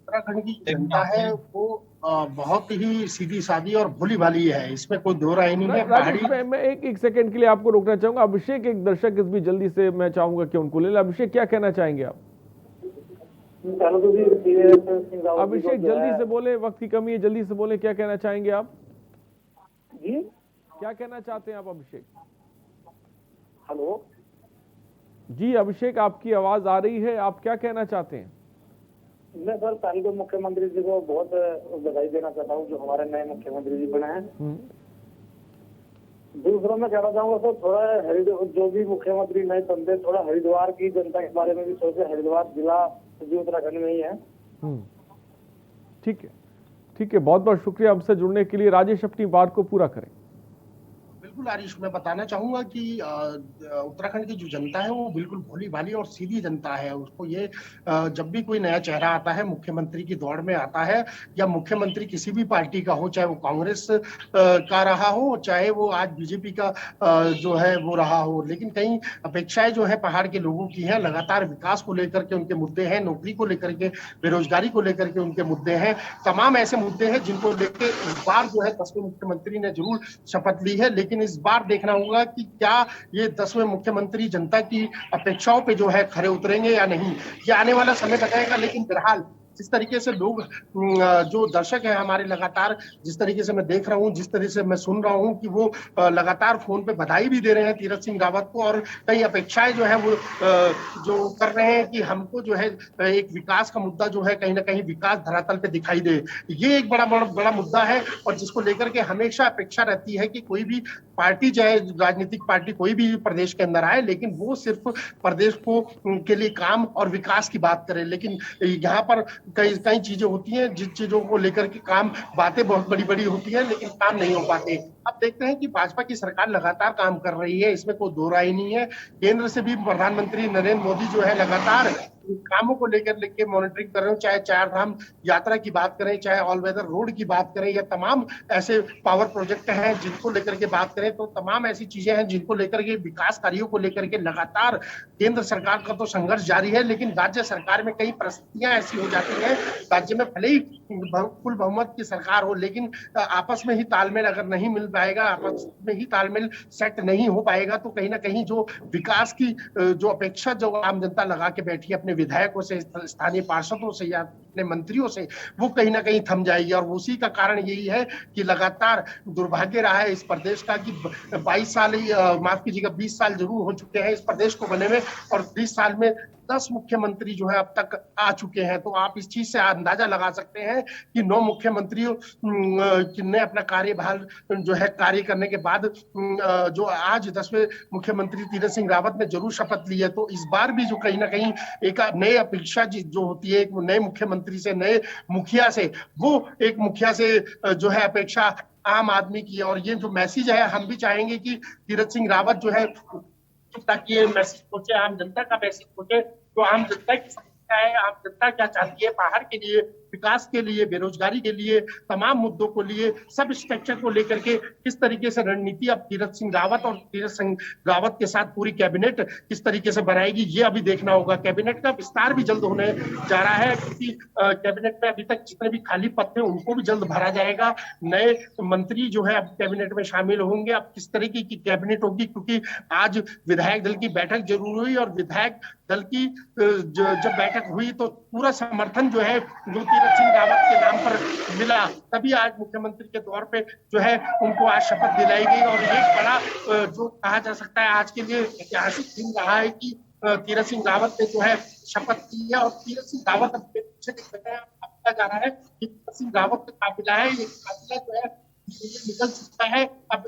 उत्तराखंड की जनता है वो बहुत ही सीधी सादी और भोली भाली है, इसमें कोई दो राय नहीं है। पहाड़ी मैं एक सेकंड के लिए आपको रोकना चाहूंगा। अभिषेक, एक दर्शक इस भी जल्दी से मैं चाहूंगा कि उनको ले ले। अभिषेक, क्या कहना चाहेंगे आप? अभिषेक जल्दी से बोले, वक्त की कमी है, जल्दी से बोले, क्या कहना चाहेंगे आप? जी, क्या कहना चाहते हैं आप अभिषेक? हेलो जी अभिषेक, आपकी आवाज आ रही है, आप क्या कहना चाहते हैं? मैं सर पहले तो मुख्यमंत्री जी को बहुत बधाई देना चाहता हूँ जो हमारे नए मुख्यमंत्री जी बने हैं। दूसरा मैं कहना चाहूंगा सर, थोड़ा जो भी मुख्यमंत्री नए बनते, थोड़ा हरिद्वार की जनता के बारे में भी सोचे। हरिद्वार जिला जो उत्तराखंड में ही है। ठीक है, बहुत बहुत शुक्रिया हमसे जुड़ने के लिए। राजेश, अपनी बात को पूरा करें। बिल्कुल आरिश, मैं बताना चाहूंगा कि उत्तराखंड की जो जनता है वो बिल्कुल भोली भाली और सीधी जनता है। उसको ये जब भी कोई नया चेहरा आता है, मुख्यमंत्री की दौड़ में आता है, या मुख्यमंत्री किसी भी पार्टी का हो, चाहे वो कांग्रेस का रहा हो, चाहे वो आज बीजेपी का जो है वो रहा हो, लेकिन कई अपेक्षाएं जो है पहाड़ के लोगों की हैं। लगातार विकास को लेकर के उनके मुद्दे हैं, नौकरी को लेकर के, बेरोजगारी को लेकर के उनके मुद्दे हैं। तमाम ऐसे मुद्दे हैं जिनको लेकर इस बार जो है 10वें मुख्यमंत्री ने जरूर शपथ ली है, लेकिन इस बार देखना होगा कि क्या ये 10वें मुख्यमंत्री जनता की अपेक्षाओं पे जो है खरे उतरेंगे या नहीं, ये आने वाला समय बताएगा। लेकिन फिलहाल जिस तरीके से लोग, जो दर्शक हैं हमारे, लगातार जिस तरीके से मैं देख रहा हूँ, जिस तरीके से मैं सुन रहा हूँ कि वो लगातार फोन पे बधाई भी दे रहे हैं तीरथ सिंह रावत को, और कई अपेक्षाएं जो है वो जो कर रहे हैं कि हमको जो है एक विकास का मुद्दा जो है कहीं ना कहीं विकास धरातल पे दिखाई दे। ये एक बड़ा मुद्दा है और जिसको लेकर के हमेशा अपेक्षा रहती है कि कोई भी पार्टी, चाहे राजनीतिक पार्टी कोई भी प्रदेश के अंदर आए, लेकिन वो सिर्फ प्रदेश को के लिए काम और विकास की बात करे। लेकिन यहाँ पर कई चीजें होती हैं जिन चीजों को लेकर के बातें बहुत बड़ी बड़ी होती हैं, लेकिन काम नहीं हो पाते। अब देखते हैं कि भाजपा की सरकार लगातार काम कर रही है, इसमें कोई दो राय नहीं है। केंद्र से भी प्रधानमंत्री नरेंद्र मोदी जो है लगातार कामों को लेकर मॉनिटरिंग कर रहे हो, चाहे चार धाम यात्रा की बात करें, चाहे ऑल वेदर रोड की बात करें, या तमाम ऐसे पावर प्रोजेक्ट हैं जिनको लेकर के बात करें, तो तमाम ऐसी चीजें हैं जिनको लेकर के विकास कार्यों को लेकर के लगातार केंद्र सरकार का तो संघर्ष जारी है। लेकिन राज्य सरकार में कई परिस्थितियां ऐसी हो जाती हैं, राज्य में भले ही फुल बहुमत की सरकार हो, लेकिन आपस में ही तालमेल अगर नहीं मिल पाएगा, आपस में ही तालमेल सेट नहीं हो पाएगा, तो कहीं ना कहीं जो विकास की जो अपेक्षा जो आम जनता लगा के बैठी है अपने विधायकों से, स्थानीय पार्षदों से या अपने मंत्रियों से, वो कहीं ना कहीं थम जाएगी। और उसी का कारण यही है कि लगातार दुर्भाग्य रहा है इस प्रदेश का कि 22 साल, माफ कीजिएगा 20 साल जरूर हो चुके हैं इस प्रदेश को बने में, और 20 साल में 10 मुख्यमंत्री जो है अब तक आ चुके हैं। तो आप इस चीज से अंदाजा लगा सकते हैं कि 9 मुख्यमंत्रियों ने अपना कार्यभार जो है कार्य करने के बाद जो आज 10वें मुख्यमंत्री तीरथ सिंह रावत ने जरूर शपथ ली है। तो इस बार भी जो कहीं ना कहीं एक नई अपेक्षा जो होती है एक नए मुख्यमंत्री से, नए मुखिया से, वो एक मुखिया से जो है अपेक्षा आम आदमी की। और ये जो मैसेज है, हम भी चाहेंगे कि तीरथ सिंह रावत जो है ताकि ये मैसेज पहुंचे, आम जनता का मैसेज पहुंचे, तो आम जनता की समस्या है, आम जनता क्या चाहती है बाहर के लिए, विकास के लिए, बेरोजगारी के लिए, तमाम मुद्दों को लिए, सब स्ट्रक्चर को लेकर के किस तरीके से रणनीति अब तीरथ सिंह रावत और तीरथ सिंह रावत के साथ पूरी कैबिनेट किस तरीके से बनाएगी, ये अभी देखना होगा। कैबिनेट का विस्तार भी जल्द होने जा रहा है, क्योंकि कैबिनेट में अभी तक जितने भी खाली पद थे उनको भी जल्द भरा जाएगा। नए मंत्री जो है अब कैबिनेट में शामिल होंगे। अब किस तरीके की कैबिनेट होगी, क्योंकि आज विधायक दल की बैठक जरूर हुई, और विधायक दल की जब बैठक हुई तो पूरा समर्थन जो है जो तीरथ सिंह रावत के नाम पर मिला, तभी आज मुख्यमंत्री के तौर पे जो है उनको आज शपथ दिलाई गई। और एक बड़ा जो कहा जा सकता है आज के लिए ऐतिहासिक दिन रहा है कि तीरथ सिंह रावत ने जो है शपथ की है। और तीरथ सिंह रावत अब पीछे जा रहा है कि तीरथ सिंह रावत का काफिला है, ये काफिला जो है निकल चुका है। अब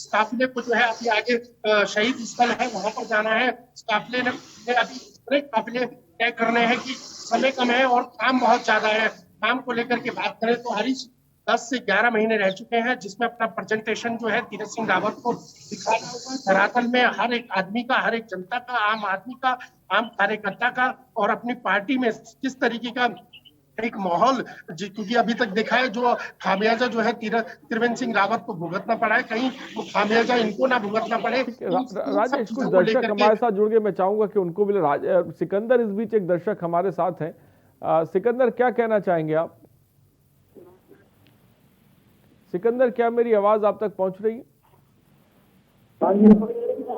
काफिले को जो है अभी आगे शहीद स्थल है वहां पर जाना है। काफिले ने अभी इतने काफिले तय करने हैं कि समय कम है और काम बहुत ज्यादा है। काम को लेकर के बात करें तो हरीश 10 से 11 महीने रह चुके हैं, जिसमें अपना प्रेजेंटेशन जो है तीरथ सिंह रावत को दिखाना होगा धरातल में, हर एक आदमी का, हर एक जनता का, आम आदमी का, आम कार्यकर्ता का, और अपनी पार्टी में किस तरीके का एक माहौल, क्योंकि अभी तक देखा है जो खामियाजा जो है त्रिवेंद्र सिंह रावत को भुगतना पड़ा है, कहीं वो खामियाजा इनको ना भुगतना पड़े। राजेश, कुछ दर्शक हमारे साथ जुड़ गए, मैं चाहूंगा कि उनको भी सिकंदर इस बीच एक दर्शक हमारे साथ हैं। सिकंदर, क्या कहना चाहेंगे आप? सिकंदर, क्या मेरी आवाज आप तक पहुंच रही है?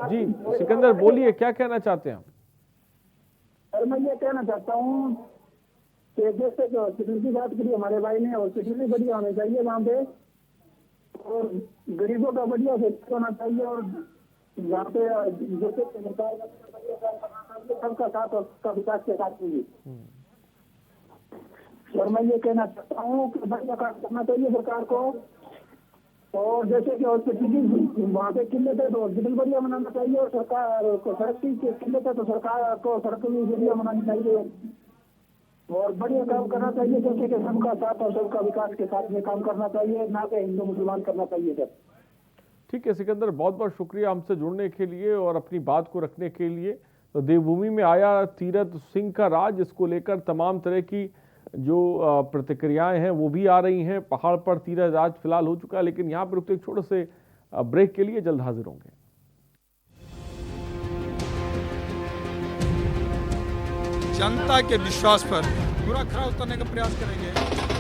जी सिकंदर बोलिए, क्या कहना चाहते हैं आप? सर मैं ये कहना चाहता हूँ कि जैसे जो हॉस्पिटल की बात करी हमारे भाई ने, हॉस्पिटल भी बढ़िया होना चाहिए वहाँ पे, और गरीबों का बढ़िया से होना चाहिए, और यहाँ पे जैसे सबका साथ और सबका विकास के साथ होगी। और मैं ये कहना चाहता हूँ कि बढ़िया काम करना चाहिए सरकार को, और जैसे कि हॉस्पिटल की वहाँ पे किल्लत है तो हॉस्पिटल बढ़िया बनाना चाहिए, और सरकार को सड़क की किल्लत है तो सरकार को सड़क भी बढ़िया बनानी चाहिए, और बढ़िया काम करना चाहिए। जैसे कि सबका साथ और सबका विकास के साथ में काम करना चाहिए, ना कि हिंदू मुसलमान करना चाहिए सर। ठीक है सिकंदर, बहुत बहुत शुक्रिया हमसे जुड़ने के लिए और अपनी बात को रखने के लिए। तो देवभूमि में आया तीरथ सिंह का राज, इसको लेकर तमाम तरह की जो प्रतिक्रियाएं हैं वो भी आ रही हैं। पहाड़ पर तीरथ राज फिलहाल हो चुका है, लेकिन यहाँ पर रुकते एक छोटे से ब्रेक के लिए, जल्द हाजिर होंगे। जनता के विश्वास पर पूरा खरा उतरने का प्रयास करेंगे।